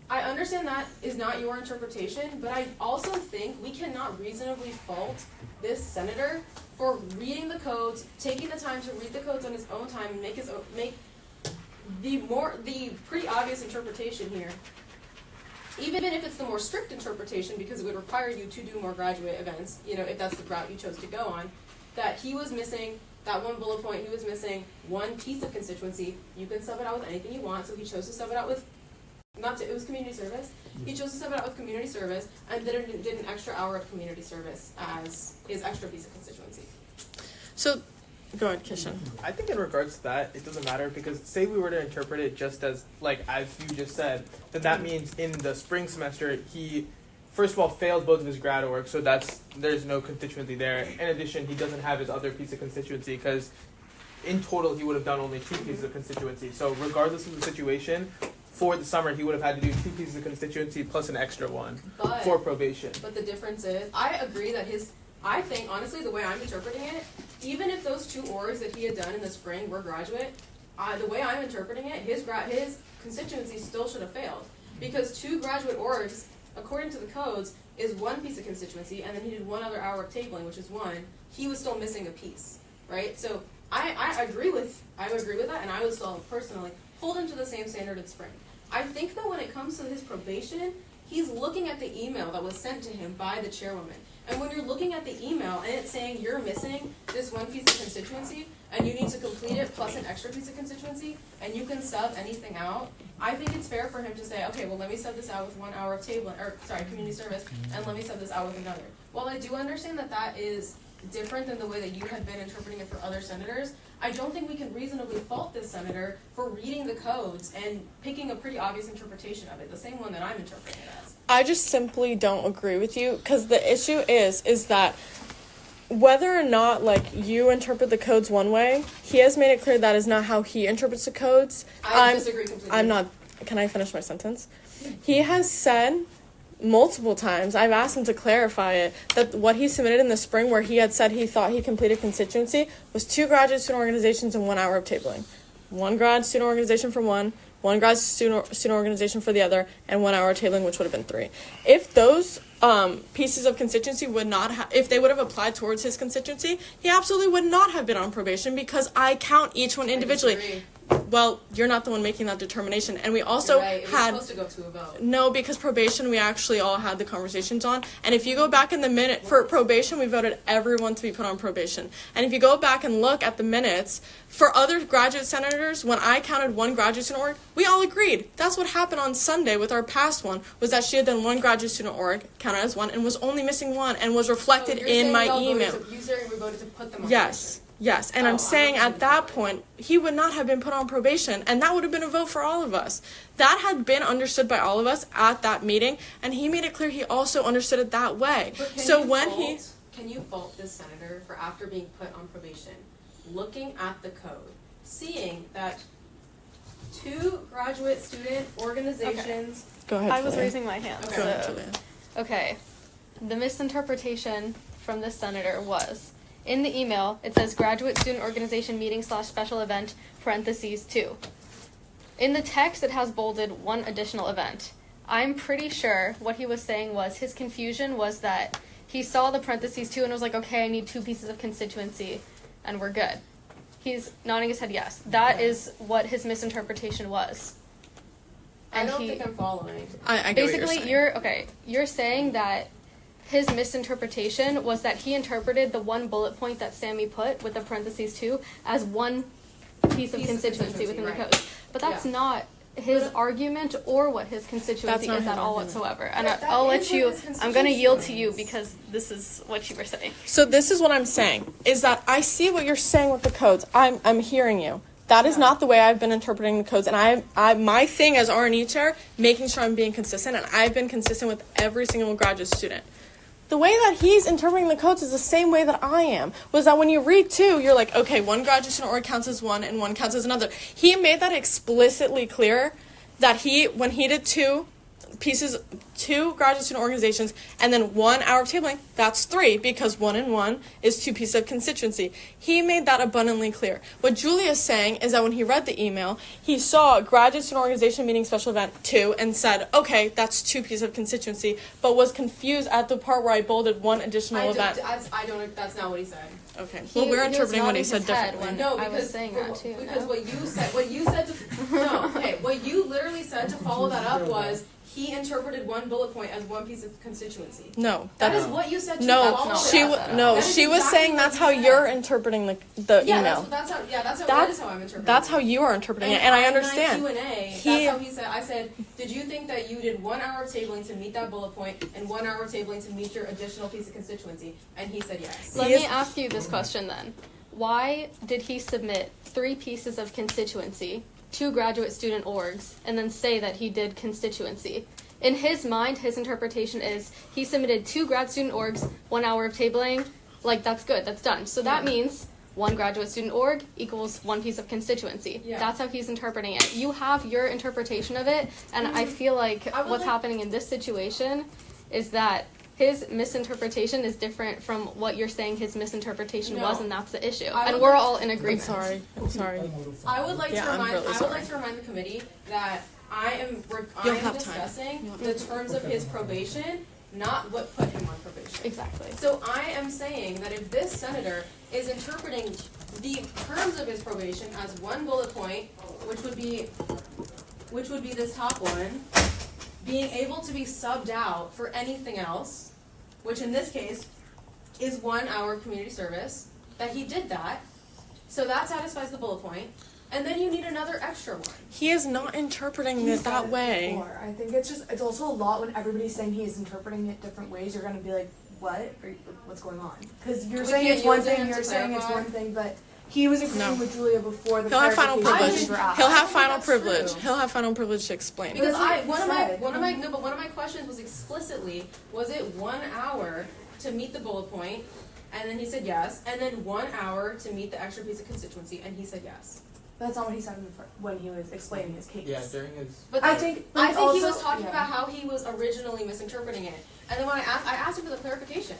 I understand that is not your interpretation, but I also think we cannot reasonably fault this senator for reading the codes, taking the time to read the codes on his own time, and make the pretty obvious interpretation here. Even if it's the more strict interpretation, because it would require you to do more graduate events, if that's the route you chose to go on, that he was missing that one bullet point, he was missing one piece of constituency. You can sub it out with anything you want, so he chose to sub it out with it was community service. He chose to sub it out with community service, and then did an extra hour of community service as his extra piece of constituency. So, go ahead, Kishan. I think in regards to that, it doesn't matter because say we were to interpret it just as you just said, then that means in the spring semester he, first of all, failed both of his grad orgs, so there's no constituency there. In addition, he doesn't have his other piece of constituency because in total he would have done only 2 pieces of constituency. So regardless of the situation, for the summer he would have had to do 2 pieces of constituency plus an extra one for probation. But the difference is, I agree that I think, honestly, the way I'm interpreting it, even if those 2 orgs that he had done in the spring were graduate, the way I'm interpreting it, his constituency still should have failed. Because 2 graduate orgs, according to the codes, is 1 piece of constituency, and then he did 1 other hour of tabling, which is 1. He was still missing a piece, right? So I agree with that, and I would still personally hold him to the same standard in spring. I think that when it comes to his probation, he's looking at the email that was sent to him by the chairwoman. And when you're looking at the email and it's saying you're missing this 1 piece of constituency and you need to complete it plus an extra piece of constituency and you can sub anything out, I think it's fair for him to say, okay, well, let me sub this out with 1 hour of community service, and let me sub this out with another. While I do understand that that is different than the way that you had been interpreting it for other senators, I don't think we can reasonably fault this senator for reading the codes and picking a pretty obvious interpretation of it, the same one that I'm interpreting it as. I just simply don't agree with you, because the issue is that whether or not, like, you interpret the codes one way, he has made it clear that is not how he interprets the codes. I disagree completely. Can I finish my sentence? He has said multiple times, I've asked him to clarify it, that what he submitted in the spring where he had said he thought he completed constituency was 2 graduate student organizations and 1 hour of tabling. 1 grad student organization for one grad student organization for the other, and 1 hour of tabling, which would have been 3. If those pieces of constituency if they would have applied towards his constituency, he absolutely would not have been on probation, because I count each one individually. Well, you're not the one making that determination. And we also It was supposed to go to a vote. No, because probation we actually all had the conversations on. And if you go back in the minute for probation, we voted everyone to be put on probation. And if you go back and look at the minutes, for other graduate senators, when I counted 1 graduate student org, we all agreed. That's what happened on Sunday with our past one, was that she had done 1 graduate student org, counted as 1, and was only missing 1, and was reflected in my email. You're saying we voted to put them on Yes. Yes, and I'm saying at that point, he would not have been put on probation, and that would have been a vote for all of us. That had been understood by all of us at that meeting, and he made it clear he also understood it that way. Can you fault this senator for, after being put on probation, looking at the code, seeing that 2 graduate student organizations... Go ahead, I was Julia. raising my hand. Okay. Go ahead, Julia. Okay. The misinterpretation from this senator was, in the email, it says graduate student organization meeting / special event, parentheses 2. In the text, it has bolded 1 additional event. I'm pretty sure what he was saying was, his confusion was that he saw the parentheses 2 and was like, okay, I need 2 pieces of constituency, and we're good. He's nodding his head yes. That is what his misinterpretation was. I don't think I'm following. I get Basically, what you're saying. you're saying that his misinterpretation was that he interpreted the 1 bullet point that Sammy put with the parentheses 2 as 1 piece of constituency within right. the code. But that's not his argument or what his constituency not is his at all argument. whatsoever. And That I'll is let what you, his I'm going to yield to constituency you is. because this is what you were saying. So this is what I'm saying, is that I see what you're saying with the codes. I'm hearing you. That is not the way I've been interpreting the codes, and I my thing as R&E chair, making sure I'm being consistent, and I've been consistent with every single graduate student. The way that he's interpreting the codes is the same way that I am, was that when you read 2, you're like, okay, 1 graduate student org counts as 1 and 1 counts as another. He made that explicitly clear that when he did 2 graduate student organizations, and then 1 hour of tabling, that's 3, because 1 and 1 is 2 pieces of constituency. He made that abundantly clear. What Julia's saying is that when he read the email, he saw graduate student organization meeting special event 2 and said, okay, that's 2 pieces of constituency, but was confused at the part where I bolded 1 additional event. That's not what he said. Okay, well, we're interpreting what he said differently. No, I because was saying that too. Because no? what you literally said to follow that up was, he interpreted 1 bullet point as 1 piece of constituency. No, That is what you said to no, follow she up. no, That is she was exactly saying what that's you how said. you're interpreting the Yeah, email. that is how I'm interpreting. That's how you are interpreting it, and I understand. In my Q&A, that's how he said. I said, did you think that you did 1 hour of tabling to meet that bullet point and 1 hour of tabling to meet your additional piece of constituency? And he said yes. Let me ask you this question then. Why did he submit 3 pieces of constituency, 2 graduate student orgs, and then say that he did constituency? In his mind, his interpretation is he submitted 2 grad student orgs, 1 hour of tabling. Like, that's good, that's done. So that means one graduate student org equals one piece of constituency. Yeah. That's how he's interpreting it. You have your interpretation of it, and I feel like I would what's like- happening in this situation is that his misinterpretation is different from what you're saying his misinterpretation No. was, and that's the issue. I And would we're like- all in I'm agreement. sorry. I'm sorry. I would like Yeah, to I'm remind. really I would sorry. like to remind the committee that I am You'll have time. discussing You'll the terms of his probation, not what put him on probation. Exactly. So I am saying that if this senator is interpreting the terms of his probation as one bullet point, which would be this top one, being able to be subbed out for anything else, which in this case is 1 hour community service, that he did that, so that satisfies the bullet point, and then you need another extra one. He is not interpreting He it said that it way. before. I think it's also a lot when everybody's saying he is interpreting it different ways. You're gonna be like, what? Or what's going on? Because you're We saying can't it's one use thing, him you're to saying it's clarify. one thing, but he was agreeing No. with Julia before the He'll have final clarifications privilege. were asked. He'll I have don't think final that's privilege. true. He'll have final privilege to explain. Because That's what I he one said. of my questions was explicitly, was it 1 hour to meet the bullet point? And then he said yes, and then 1 hour to meet the extra piece of constituency, and he said yes. That's not what he said when he was explaining his case. Yeah, during his. But I then- think- I but think he was also- talking yeah. about how he was originally misinterpreting it, and then when I asked him for the clarification,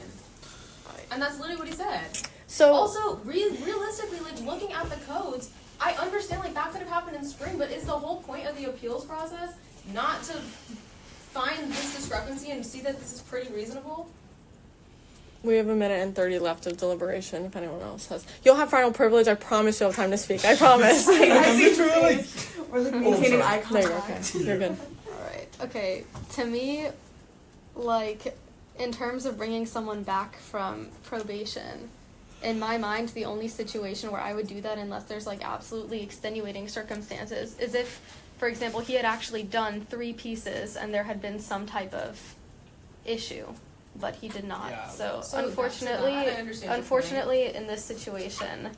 and that's literally what he said. So Also, realistically, like looking at the codes, I understand like that could have happened in spring, but is the whole point of the appeals process not to find this discrepancy and see that this is pretty reasonable? we have 1:30 left of deliberation. If anyone else has, you'll have final privilege. I promise you'll have time to speak. I promise. I see his face. We're like maintaining eye No, you're contact. okay. You're good. Alright, okay. To me, like, in terms of bringing someone back from probation, in my mind, the only situation where I would do that, unless there's, like, absolutely extenuating circumstances, is if, for example, he had actually done 3 pieces and there had been some type of issue, but he did not. Yeah. So, So unfortunately, I understand your unfortunately, in this situation,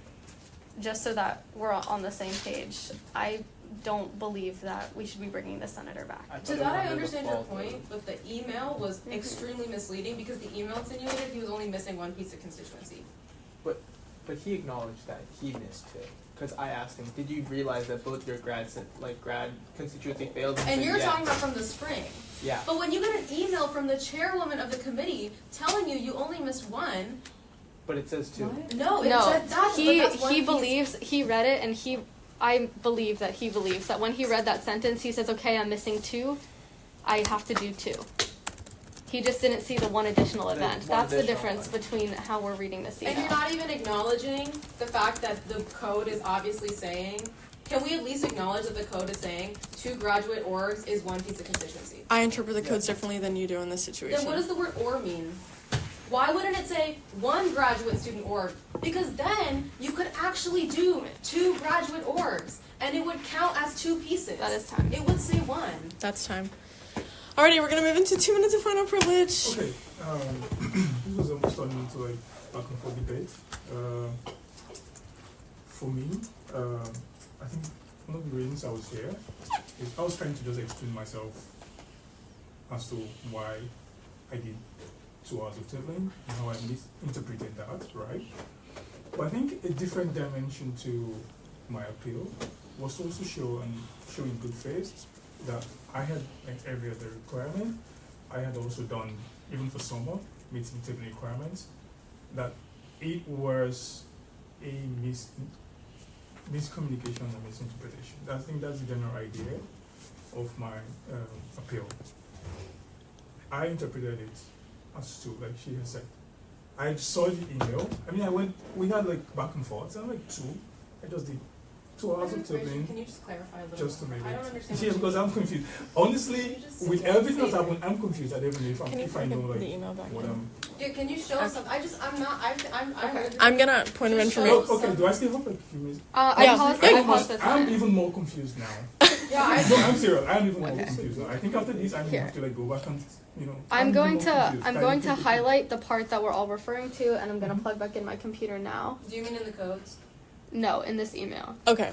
just so that we're on the same page, I don't believe that we should be bringing the senator back. To that, I understand your point, but the email was extremely misleading because the email insinuated he was only missing 1 piece of constituency. But he acknowledged that he missed it. Because I asked him, did you realize that both your grad constituency failed? He And said you're yes. talking about from the spring. Yeah. But when you get an email from the chairwoman of the committee telling you only missed 1, But it says 2. no, it No, said that's he one piece. believes, he read it, and I believe that he believes that when he read that sentence, he says, okay, I'm missing 2, I have to do 2. He just didn't see the one additional The event. one That's the additional difference one. between how we're reading this email. And you're not even acknowledging the fact that the code is obviously saying, can we at least acknowledge that the code is saying 2 graduate orgs is 1 piece of constituency? I interpret the codes differently than you do in this Then situation. what does the word or mean? Why wouldn't it say 1 graduate student org? Because then you could actually do 2 graduate orgs, and it would count as 2 pieces. That is time. It would say 1. That's time. Alrighty, we're gonna move into 2 minutes of final privilege. Okay, this was almost turning into like back and forth debate. For me, I think one of the reasons I was here is I was trying to just explain myself as to why I did 2 hours of tabling and how I misinterpreted that, right? But I think a different dimension to my appeal was to also show in good faith that I had, like every other requirement, I had also done, even for summer, meeting tabling requirements, that it was a miscommunication and misinterpretation. I think that's the general idea of my appeal. I interpreted it as 2, like she has said. I saw the email. I mean, we had like back and forth, and like 2. I just did 2 hours of tabling. Can you just clarify a little Just to more? make I don't it. understand. See, what because you- I'm confused. Honestly, Can you just with say everything that's it? happened, I'm confused. I don't even know Can you if I know put like the email back what in? Yeah, can you show us something? I'm not, I'm Okay. I'm gonna point of Just show information. us Okay, do I still have like a few minutes? I Yeah. paused Yeah. I paused the I'm time. even more confused now. Yeah, I No, I'm serious. I'm even more Okay. confused now. I think after this, I'm gonna Here. have to like go back and I'm going even more to confused. I'm I going need to think- highlight the part that we're all referring to, and I'm gonna Mhm. plug back in my computer now. Do you mean in the codes? No, in this email. Okay,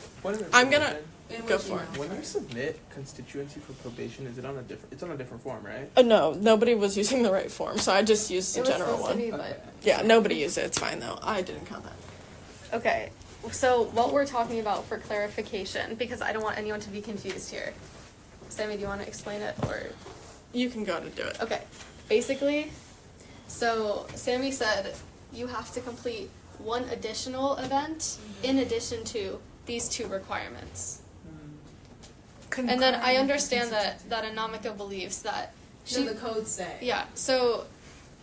I'm gonna- In Go which for it. email? When you submit constituency for probation, is it on a different? It's on a different form, right? no, nobody was using the right form, so I just used the It was general supposed to one. be, but Yeah, nobody used it. It's fine though. I didn't count that. Okay, so what we're talking about for clarification, because I don't want anyone to be confused here. Sammy, do you want to explain it, or? You can go to do it. Okay, basically, so Sammy said you have to complete one additional event in addition to these two requirements. And then I understand that Anamika believes that No, the codes say. yeah, so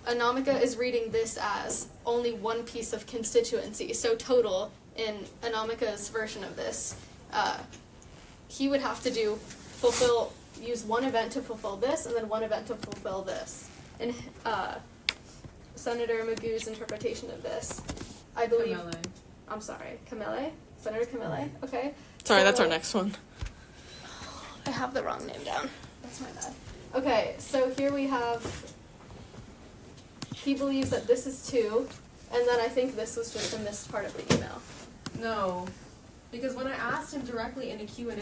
Anamika is reading this as only one piece of constituency. So total, in Anamika's version of this, he would have to use one event to fulfill this, and then one event to fulfill this. In Senator Magu's interpretation of this, I believe. Camille. I'm sorry, Camille? Senator Camille? Okay. Sorry, So- that's our next one. I have the wrong name down. That's my bad. Okay, so here we have, he believes that this is 2, and then I think this was just a missed part of the email. No, because when I asked him directly in a Q&A,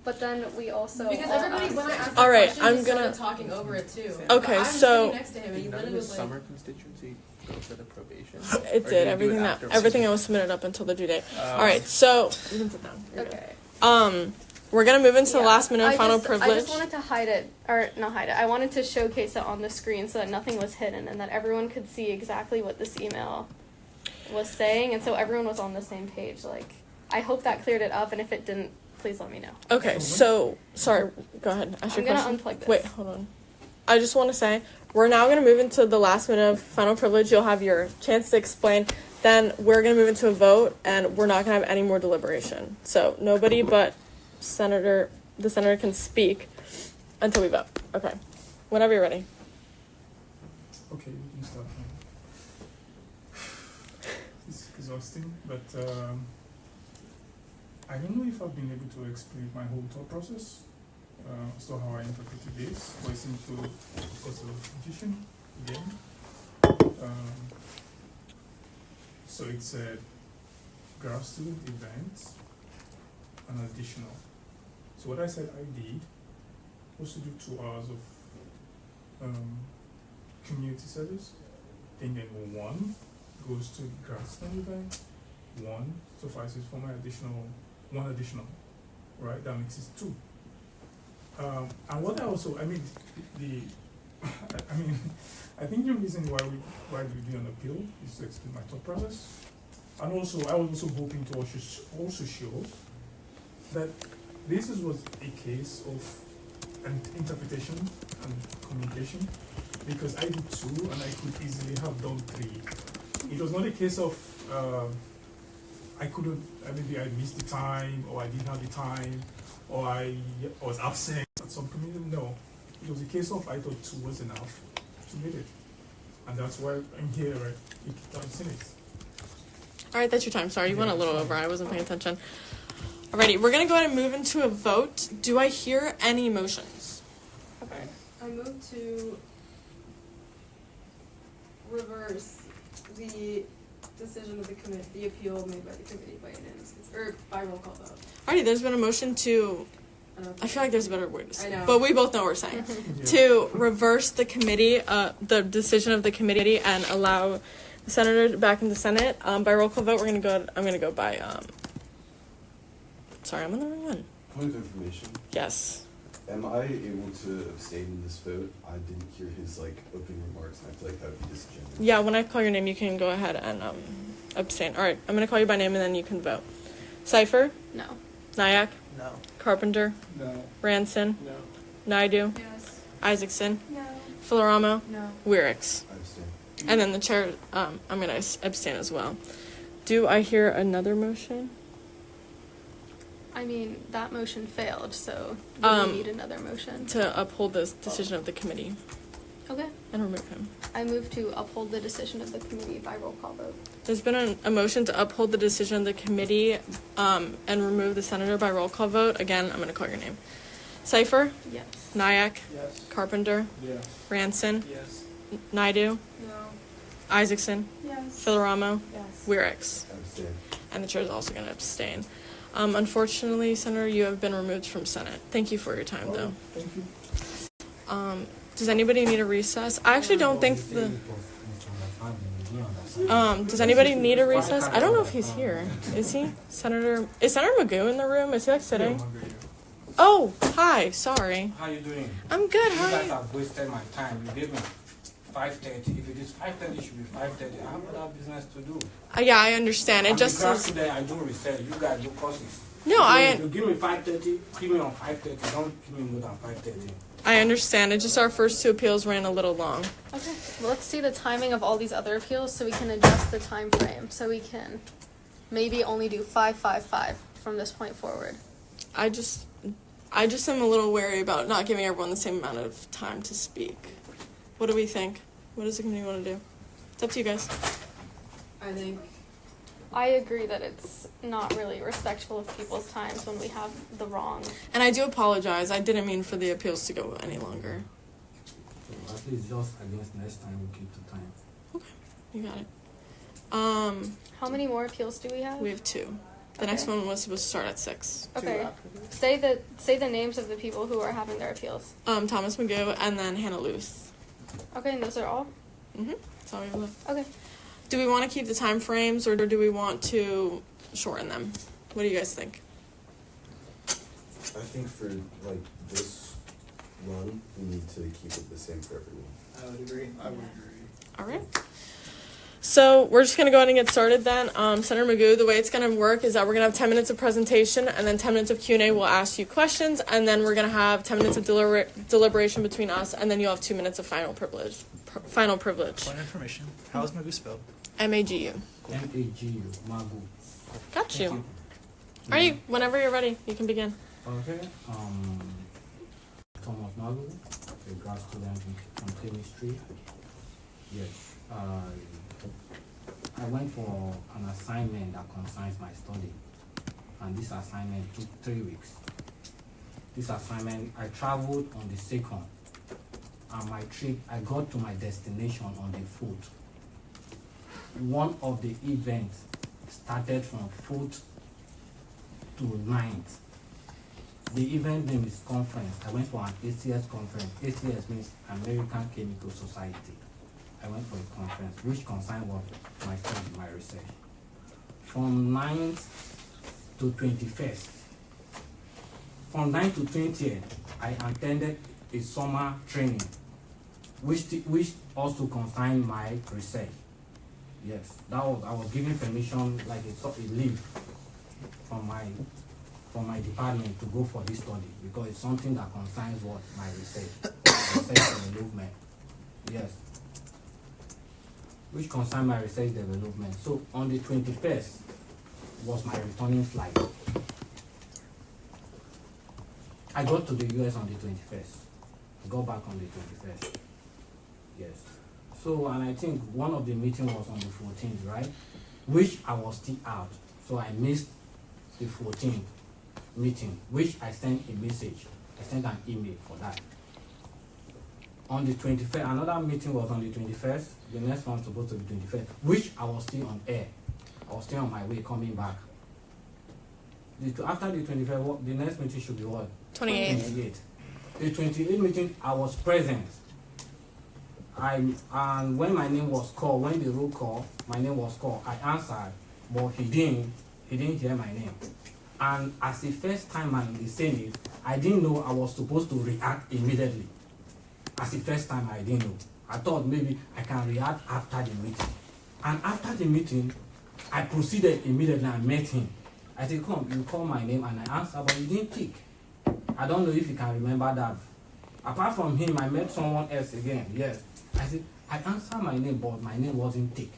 But then we also because all everybody, asked when I him. asked All that right, question, I'm he started gonna- talking over it too. Okay, But I was so- sitting next to him and he Did none literally of was the like, summer constituency go for the probation? It Or did you do it everything that after? everything that was submitted up until the due date. Oh. All right, so you can sit down. You're good. Okay. We're gonna move into the Yeah, last minute I final just- privilege. I just wanted to hide it, or not hide it. I wanted to showcase it on the screen so that nothing was hidden and that everyone could see exactly what this email was saying, and so everyone was on the same page. Like, I hope that cleared it up, and if it didn't, please let me know. Okay, so sorry. Go ahead. Ask I'm your gonna question. unplug this. Wait, hold on. I just want to say we're now going to move into the last minute of final privilege. You'll have your chance to explain. Then we're going to move into a vote, and we're not going to have any more deliberation. So nobody but the senator can speak until we vote. Okay, whenever you're ready. Okay, we can start now. It's exhausting, but I don't know if I've been able to explain my whole thought process as to how I interpreted this, voicing to of course the confusion again. So it said grad student events, an additional. So what I said I did was to do 2 hours of community service, and then 1 goes to grad student event, 1 suffices for my one additional, right? That makes it 2. And what I also, I mean, I think the reason why we do an appeal is to explain my thought process, and also I was also hoping to also show that this was a case of an interpretation and communication, because I did 2 and I could easily have done 3. It was not a case of I couldn't, maybe I missed the time, or I didn't have the time, or I was absent at some community. No, it was a case of I thought 2 was enough to meet it, and that's why I'm here, right? I'm seeing it. All right, that's your time. Sorry, you went a little over. I wasn't paying attention. Alrighty, we're gonna go ahead and move into a vote. Do I hear any motions? Okay. I move to reverse the decision of the committee, the appeal made by the committee by unanimous or by roll call vote. Alrighty, there's been a motion to. I don't know if I feel like there's a better word to say, I know. but we both know what we're saying. To reverse the committee, the decision of the committee, and allow the senator back in the Senate by roll call vote. I'm gonna go by. Sorry, I'm on the wrong one. Point of information. Yes. Am I able to abstain in this vote? I didn't hear his opening remarks, and I feel like that would be disingenuous. Yeah, when I call your name, you can go ahead and abstain. All right, I'm gonna call you by name, and then you can vote. Cipher, No. Nyack, No. Carpenter, No. Ranson, No. Naidu, Yes. Isaacson, No. Filoramo, No. Wierichs. I abstain. And then the chair, I'm going to abstain as well. Do I hear another motion? I mean, that motion failed, so we need another motion. To uphold the decision of the committee Okay. and remove him. I move to uphold the decision of the committee by roll call vote. There's been a motion to uphold the decision of the committee and remove the senator by roll call vote. Again, I'm going to call your name. Cipher, Yes. Nyack, Yes. Carpenter, Yes. Ranson, Yes. Naidu, No. Isaacson, Yes. Filoramo, Yes. Wierichs. I abstain. And the chair is also going to abstain. Unfortunately, Senator, you have been removed from Senate. Thank you for your time, though. Thank you. Does anybody need a recess? I actually don't think the. Does anybody need a recess? I don't know if he's here. Is he? Is Senator Magu in the room? Is he like sitting? Oh, hi. Sorry. How you doing? I'm good. You How are guys you? have wasted my time. You gave me 5:30. If it is 5:30, it should be 5:30. I have other business to do. Yeah, I understand. It I'm just the class is. today. I do research. You guys do courses. No, If you give me 5:30, give me on 5:30. Don't give me more than 5:30. I understand. It just our first two appeals ran a little long. Okay. Well, let's see the timing of all these other appeals so we can adjust the time frame. So we can maybe only do 5 from this point forward. I just am a little wary about not giving everyone the same amount of time to speak. What do we think? What does the committee want to do? It's up to you guys. I think I agree that it's not really respectful of people's times when we have the wrong. And I do apologize. I didn't mean for the appeals to go any longer. At least just against next time we keep the time. You got it. How many more appeals do we have? We have 2. The next one was supposed to start at 6. Okay. Say the names of the people who are having their appeals. Thomas Magu and then Hannah Louth. Okay, and those are all? That's all we have left. Okay. Do we want to keep the time frames or do we want to shorten them? What do you guys think? I think for like this run, we need to keep it the same for everyone. I would agree. All right. So we're just going to go ahead and get started then. Senator Magu, the way it's going to work is that we're going to have 10 minutes of presentation and then 10 minutes of Q&A. We'll ask you questions and then we're going to have 10 minutes of deliberation between us and then you'll have 2 minutes of final privilege. Point information. How is Magu spelled? Magu. MAGU, Magu. Got you. Alrighty, whenever you're ready, you can begin. Okay. Thomas Magu, a grad student from chemistry. Yes. I went for an assignment that concerns my study, and this assignment took 3 weeks. This assignment, I traveled on the 2nd, and my trip, I got to my destination on the 4th. One of the events started from 4th to 9th. The event name is conference. I went for an ACS conference. ACS means American Chemical Society. I went for a conference which concerned what my study, my research. From 9th to 21st. From 9th to 20th, I attended a summer training which also concerned my research. Yes, I was given permission, like a leave from my department to go for this study because it's something that concerns what my research development. Yes, which concern my research development. So on the 21st was my returning flight. I got to the US on the 21st. I got back on the 21st. Yes. So, and I think one of the meetings was on the 14th, right? Which I was still out. So I missed the 14th meeting, which I sent a message. I sent an email for that. On the 21st, another meeting was on the 21st. The next one was supposed to be 21st, which I was still on air. I was still on my way coming back. After the 21st, the next meeting should be what? 28th. The 28th meeting, I was present. And when my name was called, when the roll call, my name was called, I answered, but he didn't hear my name. And as the first timer in the Senate, I didn't know I was supposed to react immediately. As the first time, I didn't know. I thought maybe I can react after the meeting. And after the meeting, I proceeded immediately and met him. I said, come, you call my name, and I answered, but he didn't pick. I don't know if you can remember that. Apart from him, I met someone else again, yes. I said, I answered my name, but my name wasn't ticked.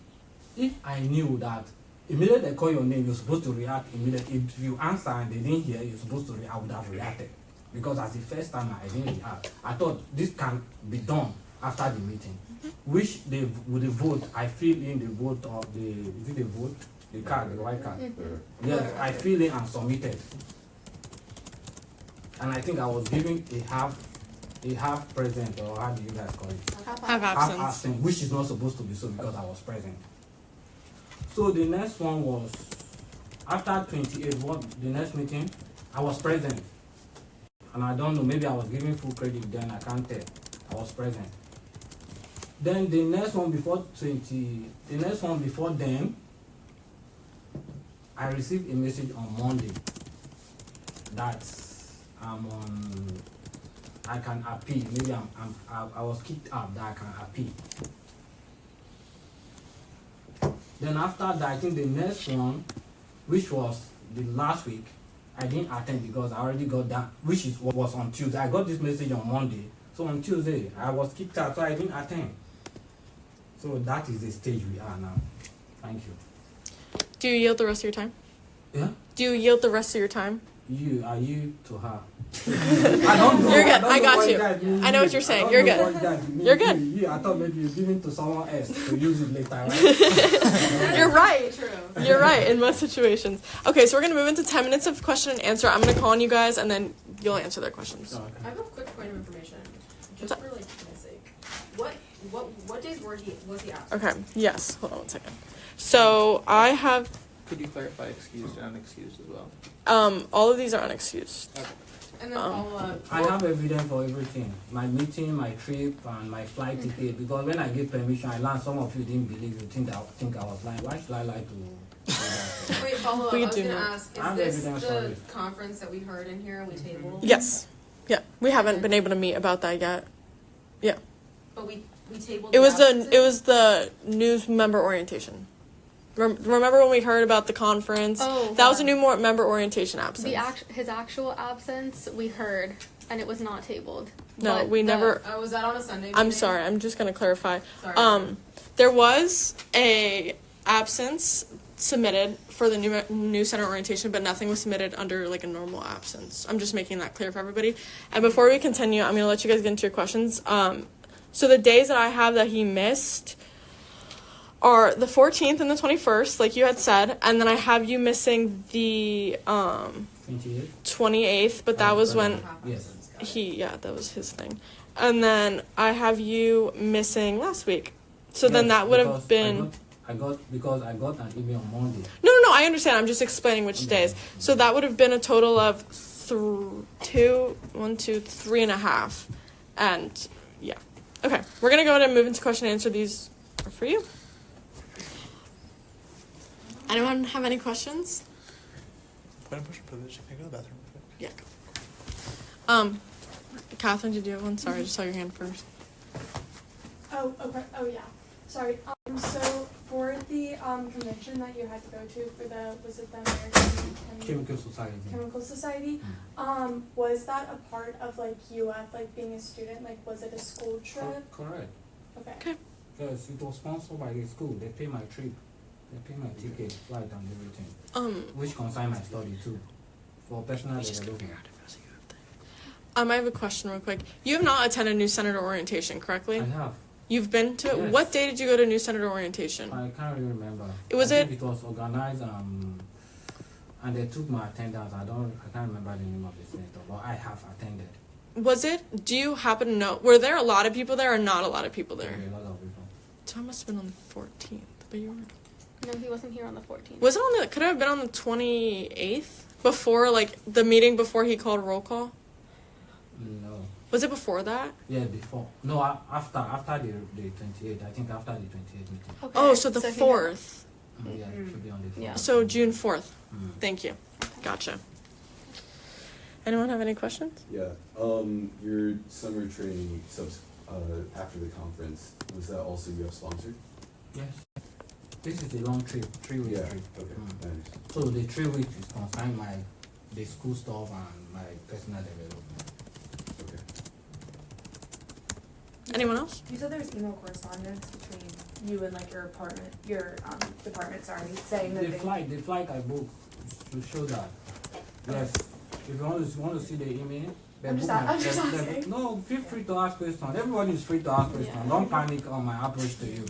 If I knew that immediately they call your name, you're supposed to react immediately. If you answer and they didn't hear, you're supposed to react, I would have reacted. Because as the first time I didn't react. I thought this can be done after the meeting. Which with the vote, I fill in the vote of the, is it the vote? The card, the white card. Yes, I fill in and submitted. And I think I was giving a half present, or how do you guys call it? Have absence. Half absent, which is not supposed to be so because I was present. So the next one was after 28. The next meeting, I was present, and I don't know. Maybe I was giving full credit then. I can't tell. I was present. Then the next one before them, I received a message on Monday that I can appeal. Maybe I was kicked out that I can appeal. Then after that, I think the next one, which was the last week, I didn't attend because I already got that, which was on Tuesday. I got this message on Monday. So on Tuesday, I was kicked out, so I didn't attend. So that is the stage we are now. Thank you. Do you yield the rest of your time? Yeah? Do you yield the rest of your time? Are you to her? I don't know. You're good. I know got what you. that means. I know what you're saying. I You're don't know good. what that means. You're good. You, I thought maybe you're giving to someone else to use it later, right? You're right. True. You're right in most situations. Okay, so we're going to move into 10 minutes of question and answer. I'm going to call on you guys, and then you'll answer their questions. Okay. I have a quick point of information, just for like goodness sake. What days was he absent? Okay, yes. Hold on one second. So I have, Could you clarify excused and unexcused as well? all of these are unexcused. And then follow up. I have evidence for everything. My meeting, my trip, and my flight ticket. Because when I gave permission, I learned some of you didn't believe you think I was lying. Why should I lie to? Wait, follow up. We I was do gonna not. ask, I have is this evidence for the it. conference that we heard in here and we tabled? Yes. Yeah, we haven't been able to meet about that yet. Yeah. But we tabled. It was absences? the news member orientation. Remember when we heard about the conference? Oh, that was a new member orientation absence. His actual absence we heard, and it was not tabled. No, But we the- never. Was that on a Sunday? I'm meeting? sorry. I'm just gonna clarify. Sorry. There was a absence submitted for the new center orientation, but nothing was submitted under like a normal absence. I'm just making that clear for everybody. And before we continue, I'm gonna let you guys get into your questions. So the days that I have that he missed are the 14th and the 21st, like you had said, and then I have you missing the 28th, but that was when Yes. that was his thing. And then I have you missing last week. So then that would have been I got an email on Monday. No, I understand. I'm just explaining which days. So that would have been a total of 3 and a half. And yeah. Okay, we're going to go ahead and move into question and answer. These are for you. Anyone have any questions? When I push a privilege, can I go to the bathroom? Yeah. Catherine, did you have one? Sorry, I just saw your hand first. Oh, okay. Oh, yeah. Sorry. So for the convention that you had to go to for was it the American Chemical Society. Chemical Society? Was that a part of like UF, like being a student? Like, was it a school trip? Correct. Okay. Yes, it was sponsored by the school. They pay my trip. They pay my ticket, flight, and everything. Which concern my study too, for personal development. I have a question real quick. You have not attended New Senator Orientation, correctly? I have. You've been to it? Yes. What day did you go to New Senator Orientation? I can't really remember. It was I think it was organized and they took my attendance. I can't remember the name of the senator, but I have attended. Was it? Do you happen to know? Were there a lot of people there or not a lot of people there? There were a lot of people. So it must have been on the 14th, but you were. No, he wasn't here on the 14th. Was it on the? Could it have been on the 28th? Before, like the meeting before he called roll call. No. Was it before that? Yeah, before. No, after the 28th. I think after the 28th meeting. Okay. Oh, so the he had- 4th. Yeah, it should be on the 4th. Yeah. So June 4th. Mm. Thank you. Gotcha. Anyone have any questions? Yeah, your summer training after the conference, was that also UF sponsored? Yes. This is a long trip, 3-week Yeah, trip. okay, nice. So the 3 weeks is confined the school stuff and my personal development. Okay. Anyone else? You said there was email correspondence between you and like your department, sorry, saying that The flight I booked to show that. Yes. If you want to see the email, I'm just asking. no, feel free to ask questions. Everybody is free to ask questions. Yeah. Don't panic on my approach to you.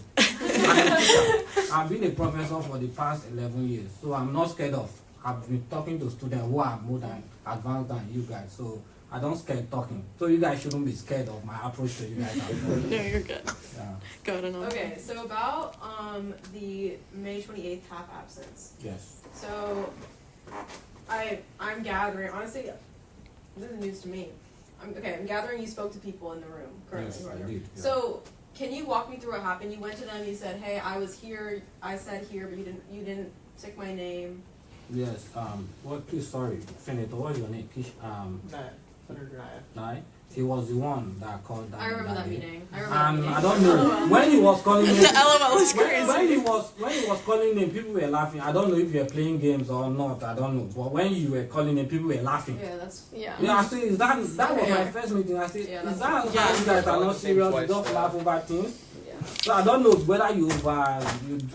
I've been a professor for the past 11 years, so I'm not scared of. I've been talking to students who are more than advanced than you guys, so I don't scare talking. So you guys shouldn't be scared of my approach to you guys. No, you're good. Yeah. Go ahead and Okay, so about the May 28th half absence. Yes. So I'm gathering, honestly, this is news to me. I'm gathering you spoke to people in the room currently. Yes, who are I there. did. Yeah. So Can you walk me through what happened? You went to them, you said, hey, I was here, I said here, but you didn't take my name. Yes, please, sorry, Senator, what's your name? Please, Senator Nye. He was the one that called that. I remember that meeting. I don't know when he was calling me. The LOL is crazy. When he was calling him, people were laughing. I don't know if you were playing games or not. I don't know. But when you were calling him, people were laughing. Yeah, that's Yeah, I see. Is that was my first meeting. I said, Yeah, is that how yeah. you guys are not serious? You Twice, just yeah. laugh over things. yeah. So I don't know whether you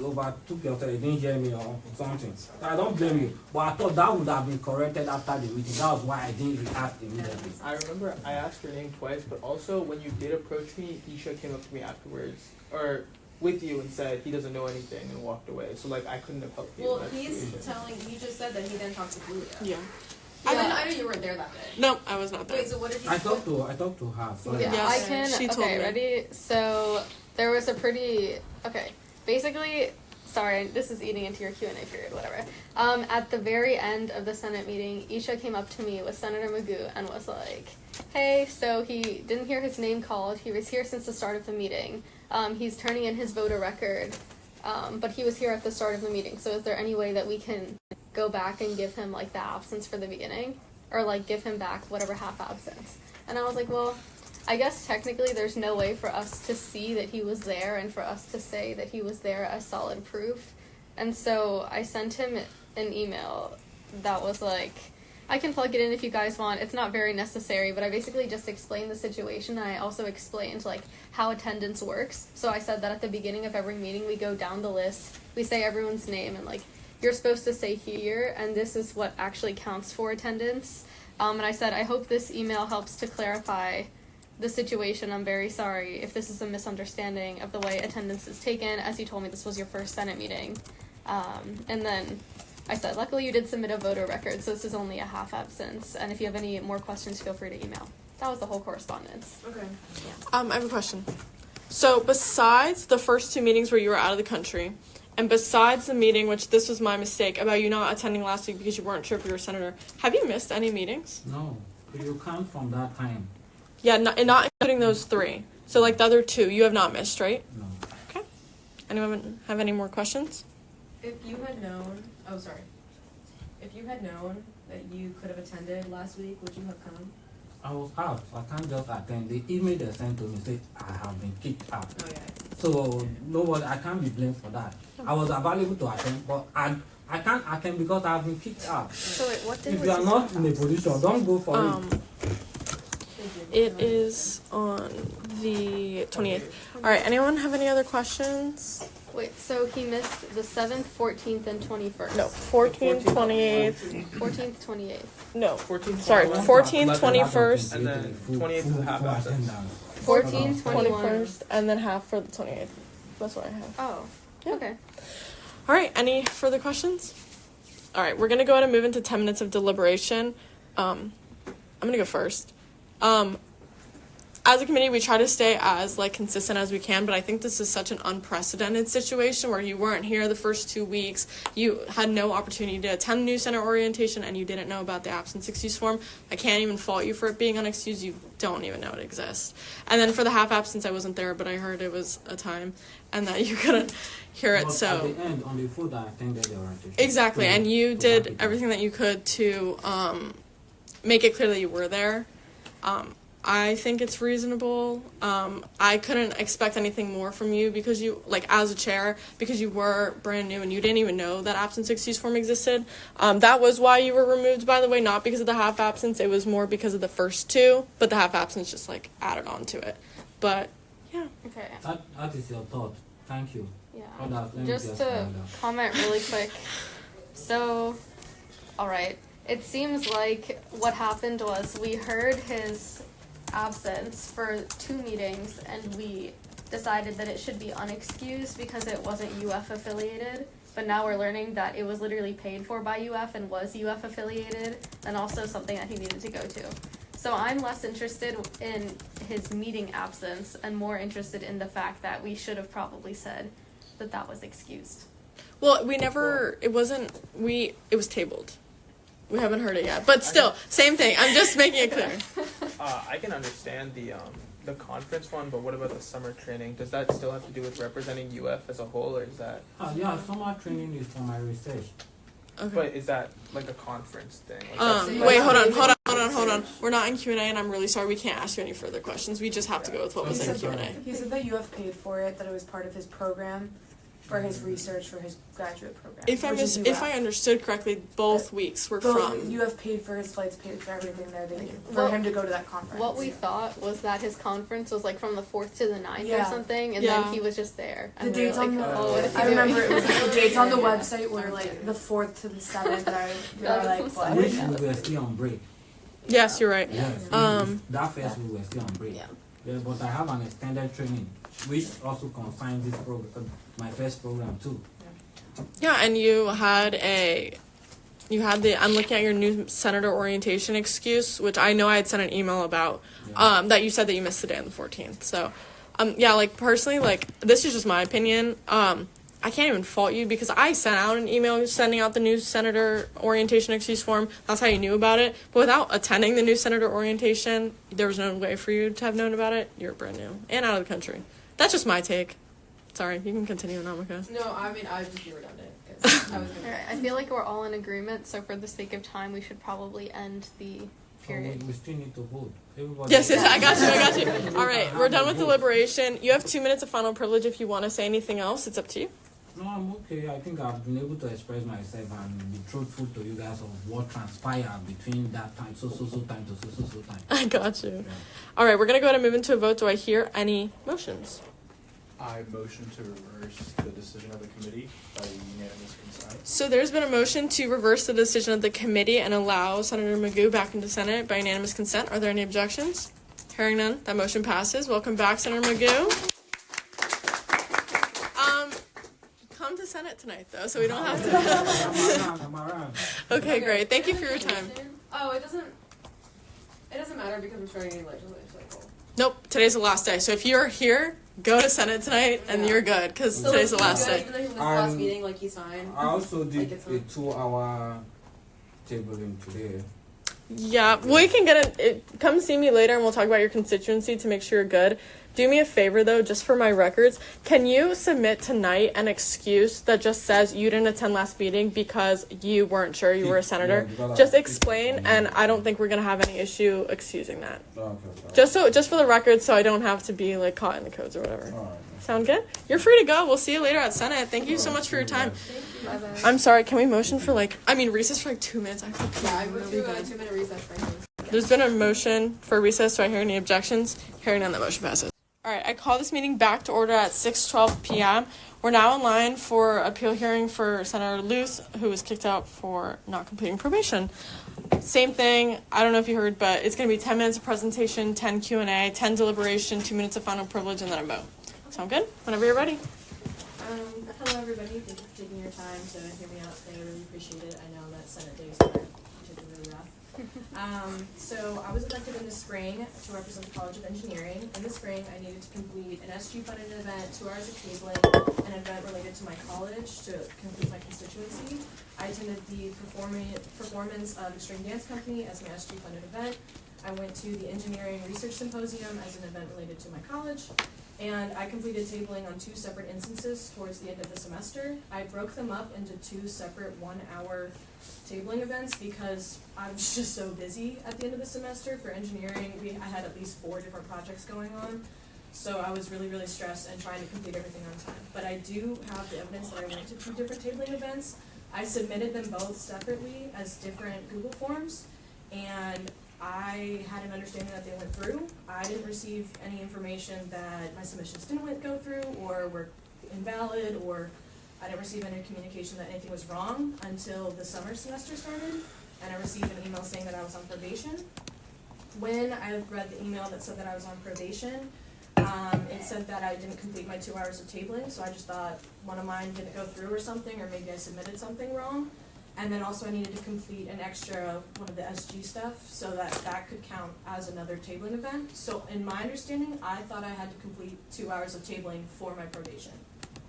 overtook yourself, you didn't hear me or something. So I don't blame you. But I thought that would have been corrected after the meeting. That was why I didn't react immediately. I remember I asked your name twice, but also when you did approach me, Isha came up to me afterwards, or with you, and said he doesn't know anything and walked away. So like I couldn't have helped you. Well, in that he's situation. he just said that he didn't talk to Julia. Yeah. I know you weren't there that day. No, I was not there. Wait, so what did he I talked to her. Sorry. Yeah, Yes, I can. she told Okay, me. ready? So there was a pretty. Okay, basically, sorry, this is eating into your Q&A period, whatever. At the very end of the Senate meeting, Isha came up to me with Senator Magu and was like, "Hey, so he didn't hear his name called. He was here since the start of the meeting. He's turning in his voter record, but he was here at the start of the meeting. So is there any way that we can go back and give him like the absence for the beginning, or like give him back whatever half absence?" And I was like, well, I guess technically there's no way for us to see that he was there and for us to say that he was there as solid proof. And so I sent him an email that was like, I can plug it in if you guys want. It's not very necessary, but I basically just explained the situation, and I also explained like how attendance works. So I said that at the beginning of every meeting we go down the list, we say everyone's name, and like you're supposed to say here, and this is what actually counts for attendance. And I said, I hope this email helps to clarify the situation. I'm very sorry if this is a misunderstanding of the way attendance is taken. As you told me, this was your first Senate meeting. And then I said, luckily you did submit a voter record, so this is only a half absence. And if you have any more questions, feel free to email. That was the whole correspondence. Okay. I have a question. So besides the first two meetings where you were out of the country, and besides the meeting, which this was my mistake, about you not attending last week because you weren't sure if you were a senator, have you missed any meetings? No, you count from that time. Yeah, not including those three. So like the other two, you have not missed, right? No. Okay. Anyone have any more questions? If you had known, if you had known that you could have attended last week, would you have come? I was out. I can't just attend. The email they sent to me said I have been kicked out. Oh yeah. So nobody, I can't be blamed for that. I was available to attend, but I can't attend because I have been kicked out. So wait, what did If you are not in a position, don't go for it. It is on the 28th. All right, anyone have any other questions? Wait, so he missed the 7th, 14th, and 21st. No, 14th, 28th. 14th, 28th. No. 14th, Sorry, 14th, 21st, and then 28th is a half absence. 14th, 21st. 21st, and then half for the 28th. That's what I have. Oh, Yeah. okay. All right, any further questions? All right, we're going to go ahead and move into 10 minutes of deliberation. I'm going to go first. As a committee, we try to stay as consistent as we can, but I think this is such an unprecedented situation where you weren't here the first 2 weeks, you had no opportunity to attend new center orientation, and you didn't know about the absence excuse form. I can't even fault you for it being unexcused. You don't even know it exists. And then for the half absence, I wasn't there, but I heard it was a time and that you couldn't hear it. But So at the end, on the food, I attended the orientation. exactly, and you To did back it up. everything that you could to make it clear that you were there. I think it's reasonable. I couldn't expect anything more from you because you, as a chair, because you were brand new and you didn't even know that absence excuse form existed. That was why you were removed, by the way, not because of the half absence. It was more because of the first two, but the half absence just added on to it. But yeah. Okay. That is your thought. Thank you. Yeah. Hold on, let me Just to find out. comment really quick. So, alright. It seems like what happened was we heard his absence for 2 meetings and we decided that it should be unexcused because it wasn't UF affiliated. But now we're learning that it was literally paid for by UF and was UF affiliated, and also something that he needed to go to. So I'm less interested in his meeting absence and more interested in the fact that we should have probably said that that was excused. Well, it was tabled. We haven't heard it yet. But still, same thing. I'm just making it clear. I can understand the the conference one, but what about the summer training? Does that still have to do with representing UF as a whole, or is that? Yeah, summer training is for my research. Okay. But is that like a conference thing? Like that's- Wait, hold on. We're not in Q&A, and I'm really sorry we can't ask you any further questions. We just have to go with what was in Q&A. He said that UF paid for it, that it was part of his program, for his research, for his graduate program. If I understood correctly, both weeks were from. UF paid for his flights, paid for everything there, for Well, him to go to that conference. What we thought was that his conference was like from the 4th to the 9th or Yeah. something, and Yeah. then he was just there. The And we were dates like, on the, oh, what is he I remember doing? it was the dates on the website were like the 4th to the 7th, and we were like, Sorry. what? Which we were still on break. Yes, you're right. Yes. That first we were still on break. Yeah. Yeah, but I have an extended training, which also concerns this program, my first program too. Yeah, and you had I'm looking at your new senator orientation excuse, which I know I had sent an email about, that you said that you missed the day on the 14th. So, yeah, like personally, like this is just my opinion. I can't even fault you because I sent out an email sending out the new senator orientation excuse form. That's how you knew about it. But without attending the new senator orientation, there was no way for you to have known about it. You're brand new and out of the country. That's just my take. Sorry, you can continue, Namika. No, I mean, I'd just be redundant, because I was gonna. Alright, I feel like we're all in agreement, so for the sake of time, we should probably end the period. We still need to vote. Everybody. Yes, I got you. All right, we're done with deliberation. You have 2 minutes of final privilege. If you want to say anything else, it's up to you. No, I'm okay. I think I've been able to express myself and be truthful to you guys of what transpired between that time, so time to so time. I got you. Yeah. All right, we're going to go ahead and move into a vote. Do I hear any motions? I motion to reverse the decision of the committee by unanimous consent. So there's been a motion to reverse the decision of the committee and allow Senator Magu back into Senate by unanimous consent. Are there any objections? Hearing none, that motion passes. Welcome back, Senator Magu. Come to Senate tonight, though, so we don't have to. I'm around. Okay, great. Thank you for your time. Oh, it doesn't matter because we're starting a new legislative cycle. Nope, today's the last day. So if you're here, go to Senate tonight, and you're good, because So today's the he's last good, day. even though he missed the last meeting, like he signed. I also did Like it's a not- 2-hour tabling today. Yeah, we can get it. Come see me later, and we'll talk about your constituency to make sure you're good. Do me a favor, though, just for my records. Can you submit tonight an excuse that just says you didn't attend last meeting because you weren't sure you were a senator? because Just I- explain, and I don't think we're gonna have any issue excusing that. Okay. Just for the record, so I don't have to be like caught in the codes or whatever. All right. Sound good? You're free to go. We'll see you later at Senate. Thank you so much for your time. Bye-bye. I'm sorry. Can we motion for recess for 2 minutes? I feel Yeah, I really went through a bad. 2-minute recess, frankly. There's been a motion for recess. Do I hear any objections? Hearing none, that motion passes. All right, I call this meeting back to order at 6:12 p.m. We're now in line for appeal hearing for Senator Louth, who was kicked out for not completing probation. Same thing. I don't know if you heard, but it's going to be 10 minutes of presentation, 10 Q&A, 10 deliberation, 2 minutes of final privilege, and then a vote. Sound good? Whenever you're ready. Hello everybody, thank you for taking your time to hear me out today, I really appreciate it. I know that Senate days are particularly rough. So I was elected in the spring to represent the College of Engineering. In the spring, I needed to complete an SG-funded event, 2 hours of cabling, an event related to my college to complete my constituency. I attended the performance of Extreme Dance Company as my SG-funded event. I went to the Engineering Research Symposium as an event related to my college. And I completed tabling on 2 separate instances towards the end of the semester. I broke them up into 2 separate 1-hour tabling events because I was just so busy at the end of the semester. For engineering, I had at least 4 different projects going on. So I was really, really stressed and trying to complete everything on time. But I do have the evidence that I went to 2 different tabling events. I submitted them both separately as different Google Forms, and I had an understanding that they went through. I didn't receive any information that my submissions didn't go through or were invalid, or I didn't receive any communication that anything was wrong until the summer semester started, and I received an email saying that I was on probation. When I read the email that said that I was on probation, it said that I didn't complete my 2 hours of tabling, so I just thought one of mine didn't go through or something, or maybe I submitted something wrong. And then also I needed to complete an extra one of the SG stuff so that could count as another tabling event. So in my understanding, I thought I had to complete 2 hours of tabling for my probation,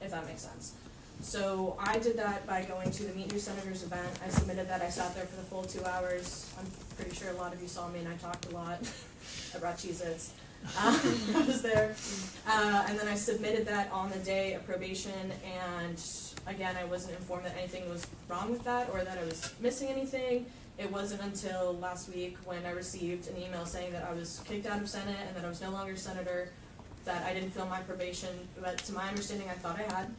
if that makes sense. So I did that by going to the Meet New Senators event. I submitted that. I sat there for the full 2 hours. I'm pretty sure a lot of you saw me and I talked a lot. I brought Cheez-Its. I was there. And then I submitted that on the day of probation, and again, I wasn't informed that anything was wrong with that or that I was missing anything. It wasn't until last week when I received an email saying that I was kicked out of Senate and that I was no longer senator that I didn't fill my probation, but to my understanding, I thought I had.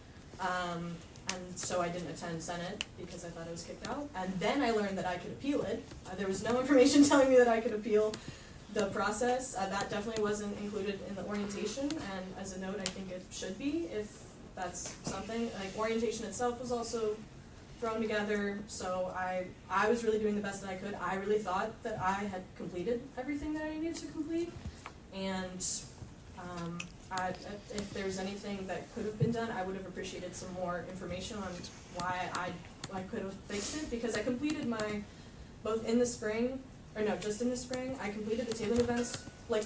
And so I didn't attend Senate because I thought I was kicked out. And then I learned that I could appeal it. There was no information telling me that I could appeal the process. That definitely wasn't included in the orientation, and as a note, I think it should be if that's something. Like, orientation itself was also thrown together, so I was really doing the best that I could. I really thought that I had completed everything that I needed to complete, and if there's anything that could have been done, I would have appreciated some more information on why I could have fixed it, because I completed my, both in the spring, or no, just in the spring, I completed the tabling events like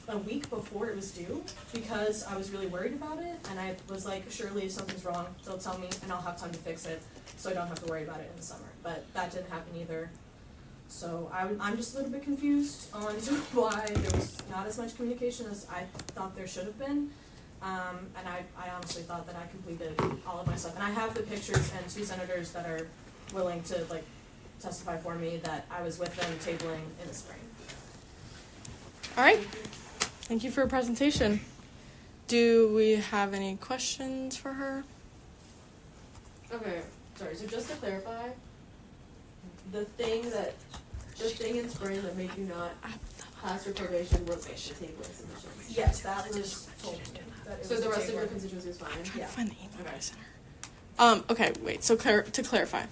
a week before it was due, because I was really worried about it, and I was like, surely if something's wrong, they'll tell me and I'll have time to fix it, so I don't have to worry about it in the summer. But that didn't happen either. So I'm just a little bit confused on why there was not as much communication as I thought there should have been. And I honestly thought that I completed all of my stuff. And I have the pictures and 2 senators that are willing to like testify for me that I was with them tabling in the spring. All right. Thank you for your presentation. Do we have any questions for her? Okay, sorry, so just to clarify, the thing in spring that made you not pass your probation was the tabling submission. Yes, that was told me. That it So was the rest of tabling. your constituency is fine? Yeah. Find the email I sent her. Okay, wait. So to clarify,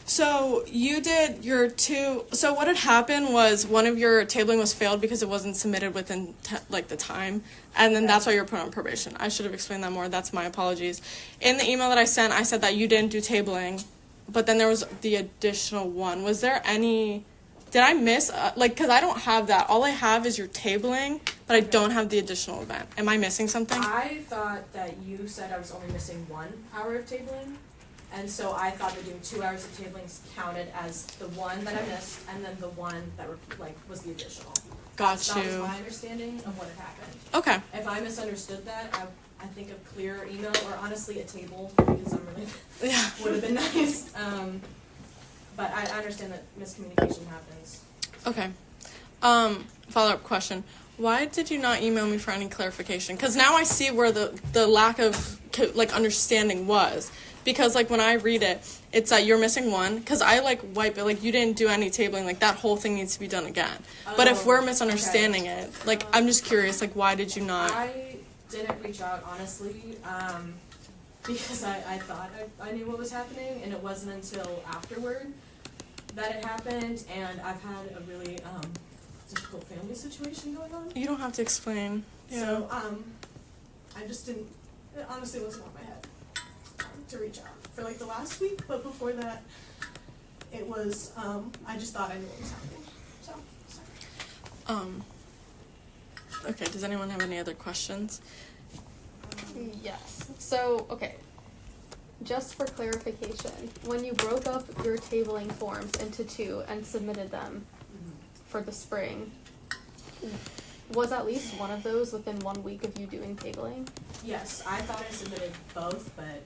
so you did your 2. So what had happened was one of your tabling was failed because it wasn't submitted within the time, and then that's why you're put on probation. I should have explained that more. That's my apologies. In the email that I sent, I said that you didn't do tabling, but then there was the additional one. Was there any? Did I miss, because I don't have that. All I have is your tabling, but I don't have the additional event. Am I missing something? I thought that you said I was only missing 1 hour of tabling, and so I thought that doing 2 hours of tabling counted as the one that I missed, and then the one that was the additional. Got That you. was my understanding of what had happened. Okay. If I misunderstood that, I think a clear email, or honestly a table, because I'm really, Yeah. would have been nice. But I understand that miscommunication happens. Okay. Follow-up question. Why did you not email me for any clarification? Because now I see where the lack of understanding was. Because when I read it, it's that you're missing 1. Because I wipe it. You didn't do any tabling. That whole thing needs to be done again. But if we're misunderstanding it, I'm just curious. Why did you not? I didn't reach out, honestly, because I thought I knew what was happening, and it wasn't until afterward that it happened, and I've had a really difficult family situation going on. You don't have to explain. Yeah. So I just didn't. It honestly wasn't on my head to reach out for the last week, but before that, it was. I just thought I knew what was happening. So sorry. Okay. Does anyone have any other questions? Yes. So, okay. Just for clarification, when you broke up your tabling forms into 2 and submitted them for the spring, was at least one of those within 1 week of you doing tabling? Yes, I thought I submitted both, but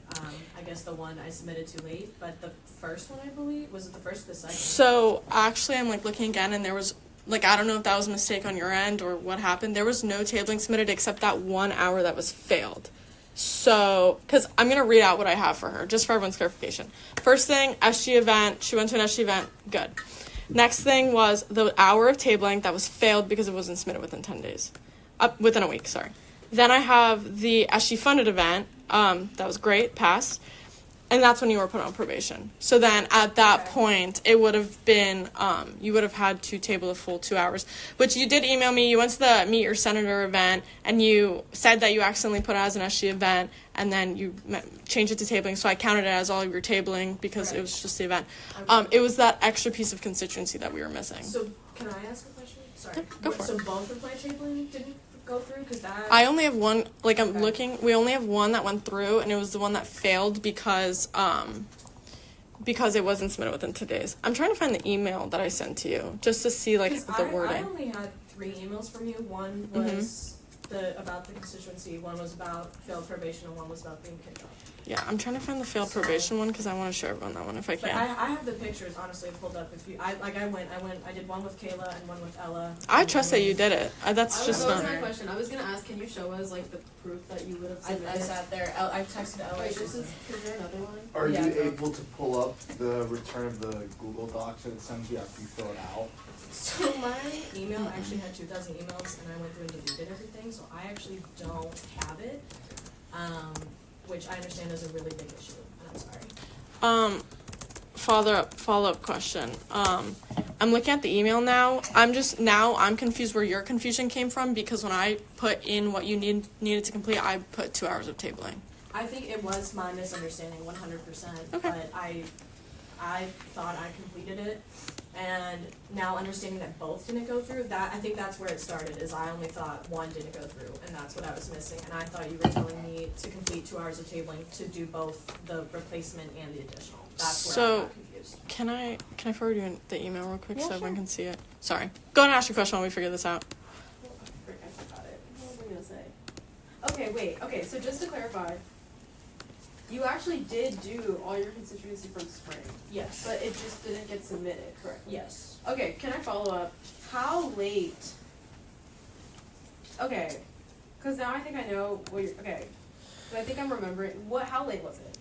I guess the one I submitted too late. But the first one, I believe, was it the first or the second? So actually, I'm looking again, and there was I don't know if that was a mistake on your end or what happened. There was no tabling submitted except that 1 hour that was failed. So, because I'm going to read out what I have for her, just for everyone's clarification. First thing, SG event. She went to an SG event. Good. Next thing was the hour of tabling that was failed because it wasn't submitted within 10 days. Within a week, sorry. Then I have the SG funded event. That was great, passed. And that's when you were put on probation. So then at that point, it would have been, you would have had to table a full 2 hours, which you did email me. You went to the Meet Your Senator event, and you said that you accidentally put it as an SG event, and then you changed it to tabling. So I counted it as all of your tabling because it was just the event. It was that extra piece of constituency that we were missing. So can I ask a question? Sorry. Go for it. So both of my tabling didn't go through? Because that... I only have one, I'm looking, we only have one that went through, and it was the one that failed because it wasn't submitted within 2 days. I'm trying to find the email that I sent to you, just to see, the wording. I only had 3 emails from you. One was about the constituency, one was about failed probation, and one was about being kicked off. Yeah, I'm trying to find the failed probation one because I want to show everyone that one if I But can. I have the pictures honestly pulled up. If you, I did one with Kayla and one with Ella. I trust that you did it. That's just that was not. my question. I was gonna ask, can you show us like the proof that you would have I submitted? sat there. I texted Ella. Wait, she is said- there another one? Are Yeah. you able to pull up the return of the Google Docs that it sends you after you fill it out? So my email actually had 2,000 emails, and I went through and deleted everything. So I actually don't have it, which I understand is a really big issue, and I'm sorry. Follow up question. I'm looking at the email now. I'm confused where your confusion came from because when I put in what you needed to complete, I put 2 hours of tabling. I think it was my misunderstanding, 100%. Okay. But I thought I completed it, and now understanding that both didn't go through, that I think that's where it started. Is I only thought one didn't go through, and that's what I was missing. And I thought you were telling me to complete 2 hours of tabling to do both the replacement and the additional. That's where I got confused. Can I forward you the email real quick Yeah, so everyone sure. can see it? Sorry. Go ahead and ask your question while we figure this out. Frick, I forgot it. What was I gonna say? Okay, wait. Okay, so just to clarify, you actually did do all your constituency from spring, Yes. but it just didn't get submitted, correct? Yes. Okay, can I follow up? How late? Okay, because now I think I know what you're. Okay, but I think I'm remembering. How late was it?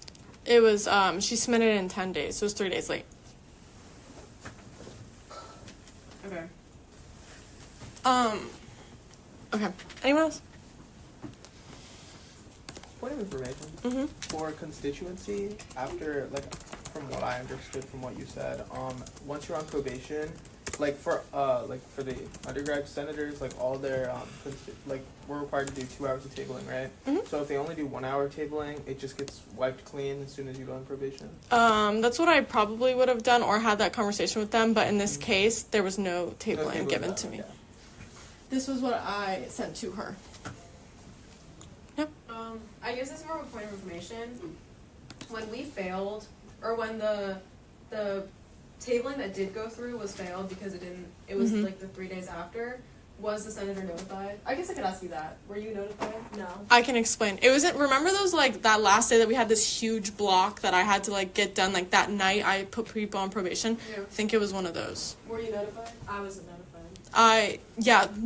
It was she submitted it in 10 days, so it was 3 days late. Okay. Okay. Anyone else? Point of information. Mm-hmm. For constituency, after, like, from what I understood from what you said, once you're on probation, like for the undergrad senators, like all their we're required to do 2 hours of tabling, right? Mhm. So if they only do 1 hour tabling, it just gets wiped clean as soon as you go on probation. That's what I probably would have done or had that conversation with them, but in this case, there was no tabling tabling given done, to me. yeah. This was what I sent to her. I guess this is more of a point of information. When we failed, or when the tabling that did go through was failed because it was Mhm. like the 3 days after, was the senator notified? I guess I could ask you that. Were you notified? No. I can explain. It wasn't. Remember those that last day that we had this huge block that I had to get done that night. I put people on probation. Yeah. I think it was one of those. Were you notified? I wasn't notified.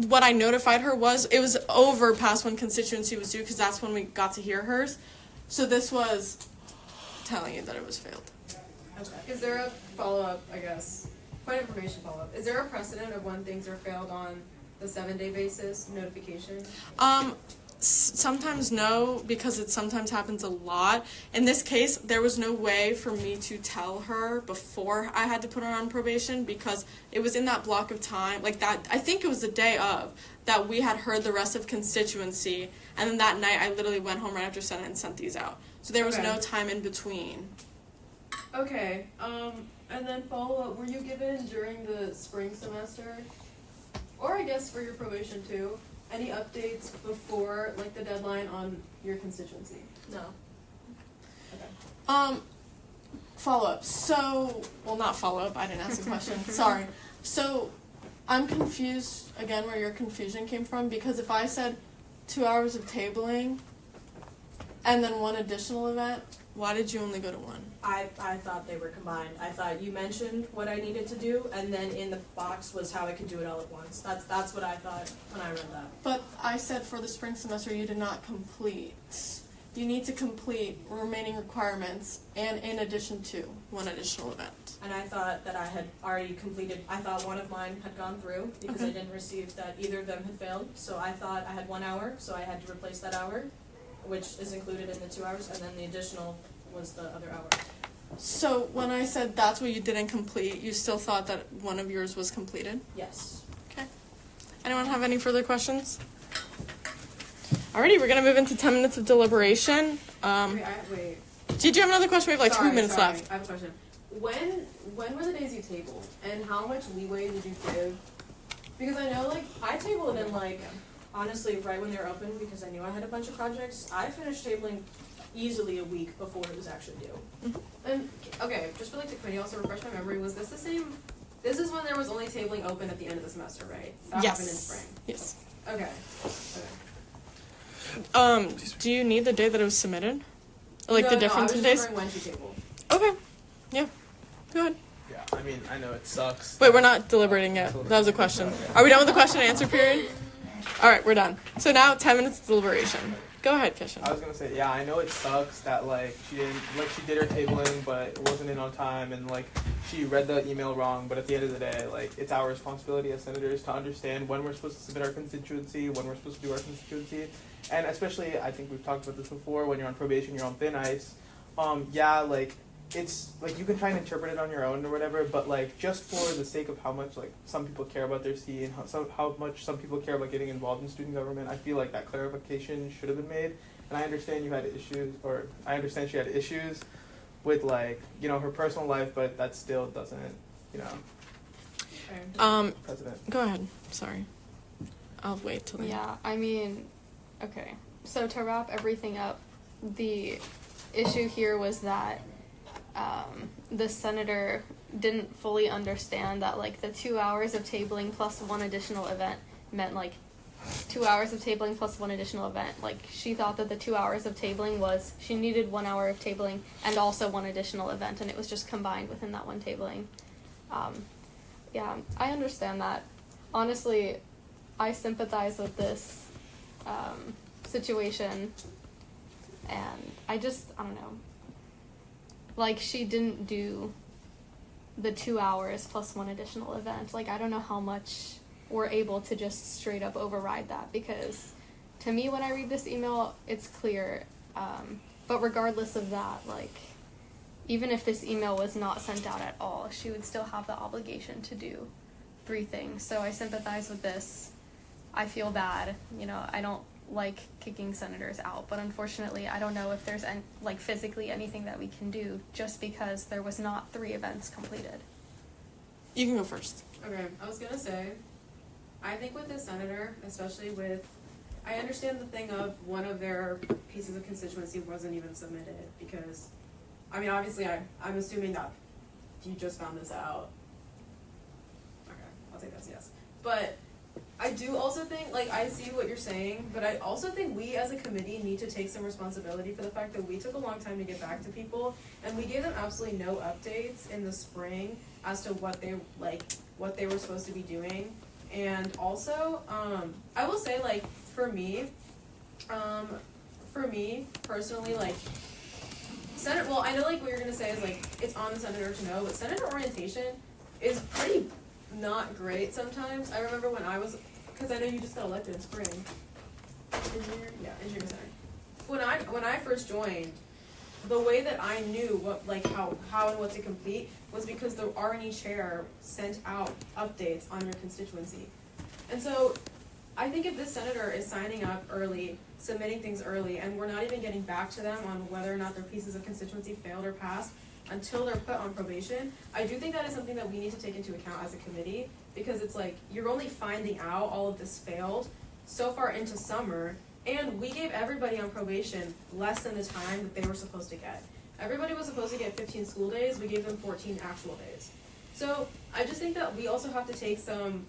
What I notified her was it was over past when constituency was due because that's when we got to hear hers. So this was telling you that it was failed. Okay. Is there a follow-up, I guess, point of information follow-up? Is there a precedent of when things are failed on the 7-day basis, notification? Sometimes no, because it sometimes happens a lot. In this case, there was no way for me to tell her before I had to put her on probation because it was in that block of time, that, I think it was the day of, that we had heard the rest of constituency, and then that night I literally went home right after Senate and sent these out. So there was Okay. no time in between. Okay, and then follow-up, were you given during the spring semester, or I guess for your probation too, any updates before, the deadline on your constituency? No. Okay. Follow-up. So, well, not follow-up, I didn't ask a question. Sorry. So, I'm confused, again, where your confusion came from, because if I said 2 hours of tabling and then one additional event, why did you only go to one? I thought they were combined. I thought you mentioned what I needed to do, and then in the box was how I could do it all at once. That's what I thought when I read that. But I said for the spring semester you did not complete. You need to complete remaining requirements and in addition to one additional event. And I thought that I had already completed, I thought one of mine had gone through because I Okay. didn't receive that either of them had failed. So I thought I had 1 hour, so I had to replace that hour, which is included in the 2 hours, and then the additional was the other hour. So when I said that's what you didn't complete, you still thought that one of yours was completed? Yes. Okay. Anyone have any further questions? Alrighty, we're gonna move into 10 minutes of deliberation. Wait. Did you have another question? We have 2 minutes left. I have a question. When were the days you tabled, and how much leeway did you give? Because I know, I tabled in, honestly, right when they were open, because I knew I had a bunch of projects. I finished tabling easily a week before it was actually due. And, okay, just for, the committee, also refresh my memory, was this the same? This is when there was only tabling open at the end of the semester, right? That happened in spring. Yes. Okay. Do you need the day that it was submitted? Like no, the difference in no, I was days? just wondering when she tabled. Okay. Yeah. Go ahead. Yeah, I mean, I know it sucks. Wait, we're not deliberating yet. That was a question. Are we done with the question and answer period? All right, we're done. So now 10 minutes of deliberation. Go ahead, Kishan. I was gonna say, yeah, I know it sucks that she did her tabling, but it wasn't in on time, and she read the email wrong. But at the end of the day, it's our responsibility as senators to understand when we're supposed to submit our constituency, when we're supposed to do our constituency, and especially, I think we've talked about this before. When you're on probation, you're on thin ice. It's you can try and interpret it on your own or whatever, but just for the sake of how much some people care about their seat and how much some people care about getting involved in student government, I feel like that clarification should have been made. And I understand you had issues, or I understand she had issues with her personal life, but that still doesn't, President. Go ahead. Sorry. I'll wait till then. Yeah, I mean, okay. So to wrap everything up, the issue here was that the senator didn't fully understand that the 2 hours of tabling plus one additional event meant 2 hours of tabling plus one additional event. She thought that the 2 hours of tabling was she needed 1 hour of tabling and also one additional event, and it was just combined within that one tabling. Yeah, I understand that. Honestly, I sympathize with this situation, and I don't know. She didn't do the 2 hours plus one additional event. I don't know how much we're able to just straight up override that, because to me, when I read this email, it's clear. But regardless of that, even if this email was not sent out at all, she would still have the obligation to do 3 things. So I sympathize with this. I feel bad. I don't like kicking senators out, but unfortunately I don't know if there's physically anything that we can do just because there was not 3 events completed. You can go first. Okay, I was gonna say, I think with this senator, especially I understand the thing of one of their pieces of constituency wasn't even submitted because, I mean, obviously I'm assuming that you just found this out. Okay, I'll take that as yes. But I do also think, I see what you're saying, but I also think we as a committee need to take some responsibility for the fact that we took a long time to get back to people, and we gave them absolutely no updates in the spring as to what they were supposed to be doing. And also, I will say, for me personally, well, I know, what you're gonna say is, it's on the senator to know, but senator orientation is pretty not great sometimes. I remember when I was, because I know you just got elected in spring. Engineering center. When I first joined, the way that I knew what how and what to complete was because the R&E chair sent out updates on your constituency. And so I think if this senator is signing up early, submitting things early, and we're not even getting back to them on whether or not their pieces of constituency failed or passed until they're put on probation, I do think that is something that we need to take into account as a committee, because it's you're only finding out all of this failed so far into summer, and we gave everybody on probation less than the time that they were supposed to get. Everybody was supposed to get 15 school days, we gave them 14 actual days. So I just think that we also have to take some,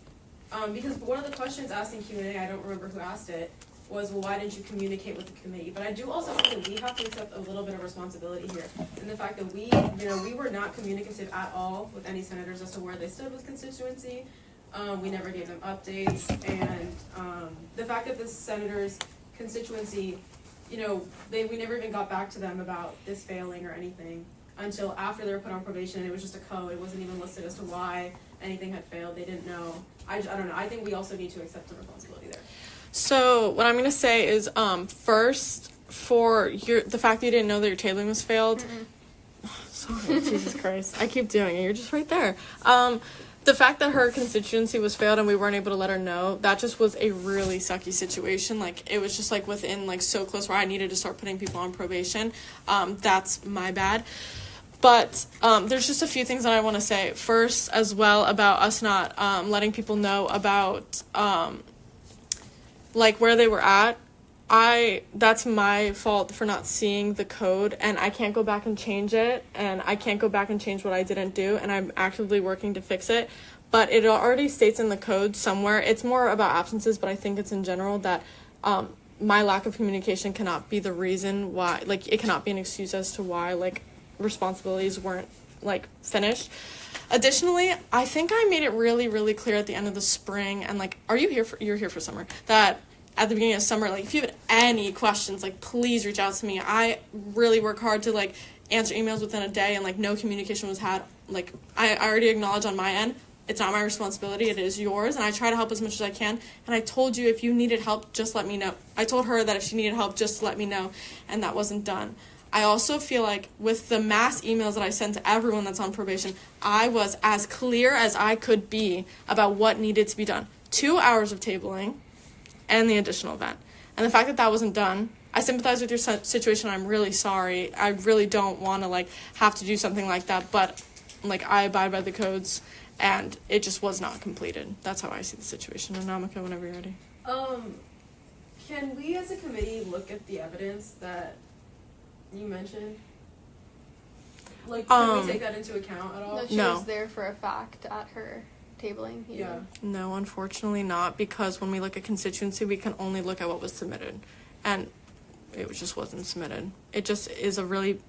because one of the questions asked in Q&A, I don't remember who asked it, was, well, why didn't you communicate with the committee? But I do also think that we have to accept a little bit of responsibility here, and the fact that we were not communicative at all with any senators as to where they stood with constituency. We never gave them updates, and the fact that the senators' constituency, we never even got back to them about this failing or anything until after they were put on probation. It was just a code. It wasn't even listed as to why anything had failed. They didn't know. I don't know. I think we also need to accept some responsibility there. So what I'm going to say is, first, for the fact that you didn't know that your tabling was failed. Sorry, Jesus Christ. I keep doing it. You're just right there. The fact that her constituency was failed and we weren't able to let her know, that just was a really sucky situation. It was just within so close where I needed to start putting people on probation. That's my bad. But there's just a few things that I want to say. First, as well, about us not letting people know about where they were at. That's my fault for not seeing the code, and I can't go back and change it, and I can't go back and change what I didn't do, and I'm actively working to fix it. But it already states in the code somewhere, it's more about absences, but I think it's in general that my lack of communication cannot be the reason why, like, it cannot be an excuse as to why, like, responsibilities weren't, like, finished. Additionally, I think I made it really, really clear at the end of the spring, and, like, you're here for summer, that at the beginning of summer, like, if you have any questions, like, please reach out to me. I really work hard to, like, answer emails within a day, and, like, no communication was had. Like, I already acknowledge on my end, it's not my responsibility, it is yours, and I try to help as much as I can. And I told you if you needed help, just let me know. I told her that if she needed help, just let me know, and that wasn't done. I also feel like with the mass emails that I sent to everyone that's on probation, I was as clear as I could be about what needed to be done. 2 hours of tabling and the additional event. And the fact that that wasn't done, I sympathize with your situation. I'm really sorry. I really don't want to, like, have to do something like that, but, like, I abide by the codes, and it just was not completed. That's how I see the situation. And Namika, whenever you're ready. Can we as a committee look at the evidence that you mentioned? Like, can we take that into account at all? No, she was there for a fact at her tabling. Yeah. No, unfortunately not, because when we look at constituency, we can only look at what was submitted. And it just wasn't submitted. It just is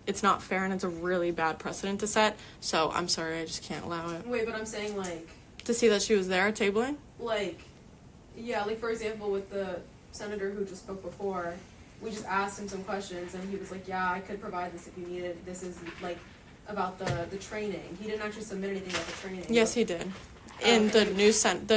it's not fair, and it's a really bad precedent to set. So I'm sorry, I just can't allow it. Wait, but I'm saying, like... To see that she was there tabling? Like, yeah, like, for example, with the senator who just spoke before, we just asked him some questions, and he was like, yeah, I could provide this if you need it. This is, like, about the training. He didn't actually submit anything about the training. Yes, he did. In the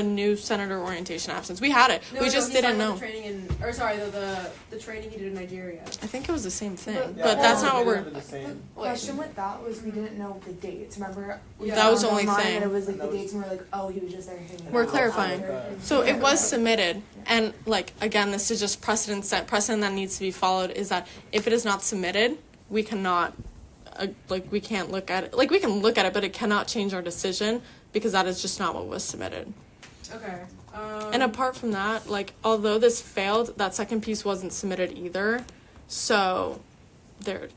new senator orientation absence. We had it. We just didn't know. The training the training he did in Nigeria. I think it was the same thing, Yeah, but that's not what we're... The question with that was we didn't know the dates. Remember? Yeah. That was the only online thing. And it was like the dates, and we were like, oh, he was just there hanging out. We're clarifying. After. So it was submitted, and, like, again, this is just precedent set. Precedent that needs to be followed is that if it is not submitted, we cannot, we can't look at it. Like, we can look at it, but it cannot change our decision, because that is just not what was submitted. Okay. And apart from that, like, although this failed, that second piece wasn't submitted either. So there's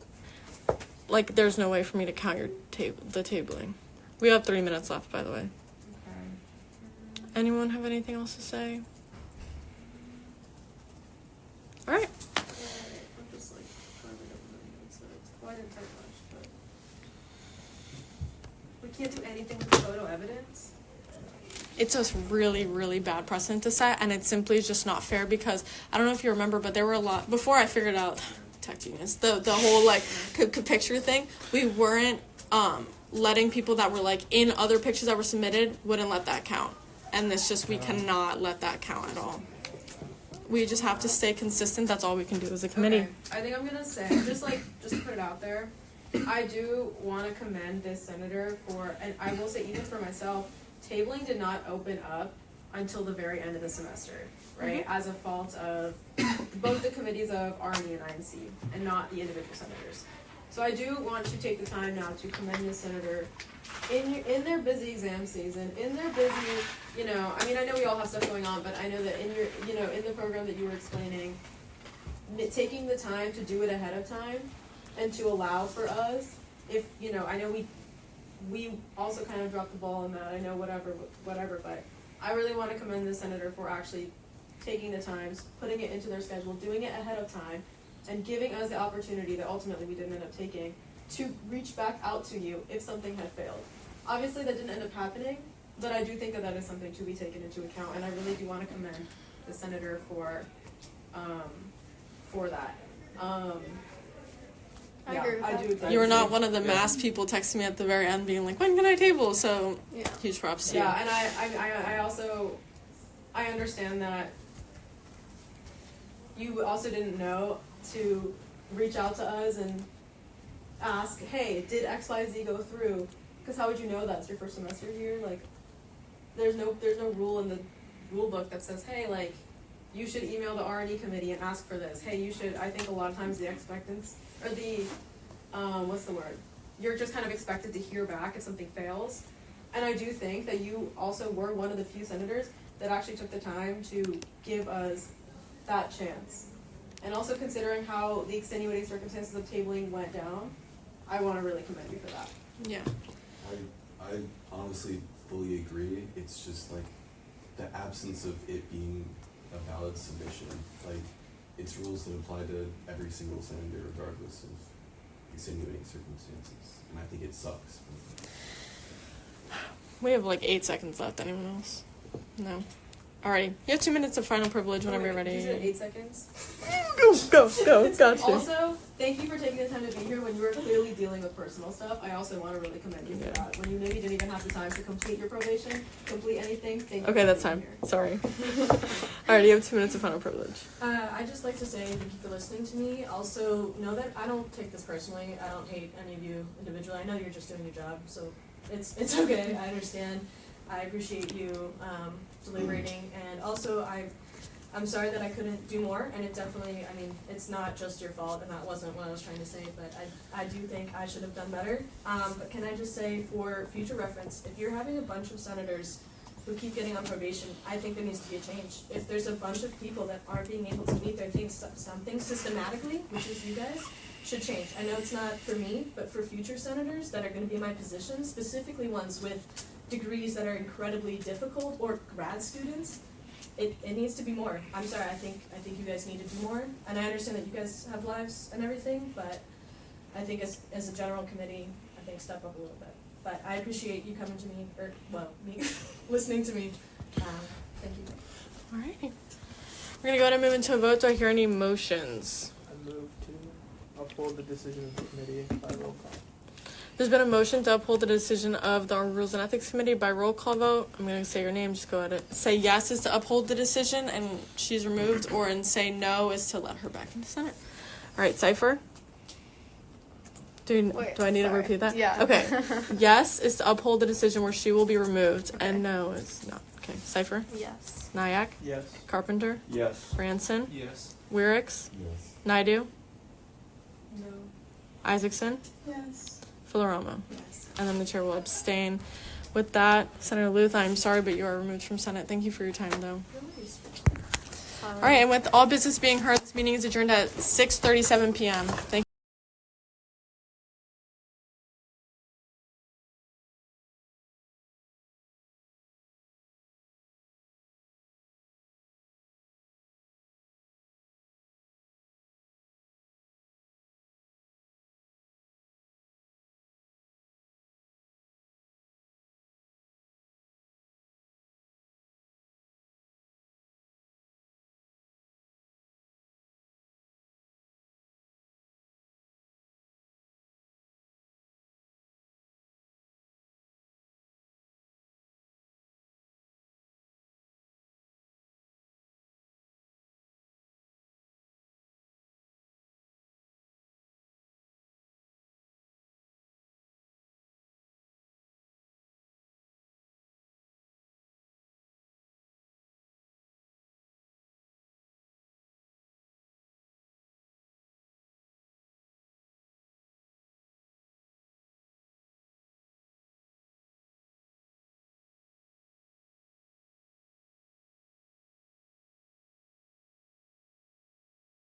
no way for me to count the tabling. We have 3 minutes left, by the way. Okay. Anyone have anything else to say? All right. I'm just, like, carving up the notes. Well, I didn't type much, but... We can't do anything with the photo evidence? It's a really, really bad precedent to set, and it simply is just not fair, because I don't know if you remember, but there were a lot before I figured out tech genius, the whole, like, picture thing. We weren't letting people that were, like, in other pictures that were submitted, wouldn't let that count, and we cannot let that count at all. We just have to stay consistent. That's all we can do as a committee. Okay. I think I'm gonna say, just to put it out there, I do want to commend this senator for, and I will say even for myself, tabling did not open up until the very end of the semester, right? Mm-hmm. As a fault of both the committees of R&D and INC, and not the individual senators. So I do want to take the time now to commend this senator in their busy exam season, in their busy, I mean, I know we all have stuff going on, but I know that in your, in the program that you were explaining, taking the time to do it ahead of time and to allow for us, if, I know we also kind of dropped the ball on that, I know whatever, but I really want to commend the senator for actually taking the time, putting it into their schedule, doing it ahead of time, and giving us the opportunity that ultimately we didn't end up taking to reach back out to you if something had failed. Obviously that didn't end up happening, but I do think that is something to be taken into account, and I really do want to commend the senator for that. I agree with that. do agree. You were not one of the mass people texting me at the very end being like, when can I table? So Yeah. huge props to you. Yeah, and I also, I understand that you also didn't know to reach out to us and ask, hey, did XYZ go through? Because how would you know that's your first semester here? Like, there's no rule in the rule book that says, hey, like, you should email the R&E committee and ask for this. Hey, you should, I think a lot of times the expectance, or the, what's the word? You're just kind of expected to hear back if something fails. And I do think that you also were one of the few senators that actually took the time to give us that chance. And also considering how the extenuating circumstances of tabling went down, I want to really commend you for that. Yeah. I honestly fully agree. It's just like the absence of it being a valid submission. Like, it's rules that apply to every single senator regardless of extenuating circumstances, and I think it sucks. We have like 8 seconds left. Anyone else? No. Alrighty. You have 2 minutes of final privilege whenever you're ready. You said 8 seconds. Go. Got you. Also, thank you for taking the time to be here when you were clearly dealing with personal stuff. I also want to really commend you for that. When you maybe didn't even have the time to complete your probation, complete anything, thank you. Okay, for that's being time. here. Sorry. Alright, you have 2 minutes of final privilege. I'd just like to say thank you for listening to me. Also, know that I don't take this personally. I don't hate any of you individually. I know you're just doing your job, so it's okay. I understand. I appreciate you deliberating, and also I'm sorry that I couldn't do more, and it definitely, I mean, it's not just your fault, and that wasn't what I was trying to say, but I do think I should have done better. But can I just say, for future reference, if you're having a bunch of senators who keep getting on probation, I think there needs to be a change. If there's a bunch of people that aren't being able to meet their things, something systematically, which is you guys, should change. I know it's not for me, but for future senators that are going to be in my position, specifically ones with degrees that are incredibly difficult, or grad students, it needs to be more. I'm sorry, I think you guys need to do more, and I understand that you guys have lives and everything, but I think as a general committee, I think step up a little bit. But I appreciate you coming to me, or well, me listening to me. Thank you. Alrighty. We're gonna go ahead and move into a vote. Do I hear any motions? I move to uphold the decision of the committee by roll call. There's been a motion to uphold the decision of the Rules and Ethics Committee by roll call vote. I'm going to say your name. Just go ahead and say yes is to uphold the decision and she's removed, or and say no is to let her back into Senate. All right, Cypher. Do I need to repeat that? Yeah. Okay. Yes is to uphold the decision where she will be removed, and no is not. Okay, Cypher. Yes. Nyack. Yes. Carpenter. Yes. Branson. Yes. Wierichs. Yes. Naidu. No. Isaacson. Yes. Filoramo. Yes. And then the chair will abstain. With that, Senator Louth, I'm sorry, but you are removed from Senate. Thank you for your time, though. No worries. All right, and with all business being heard, this meeting is adjourned at 6:37 p.m. Thank you.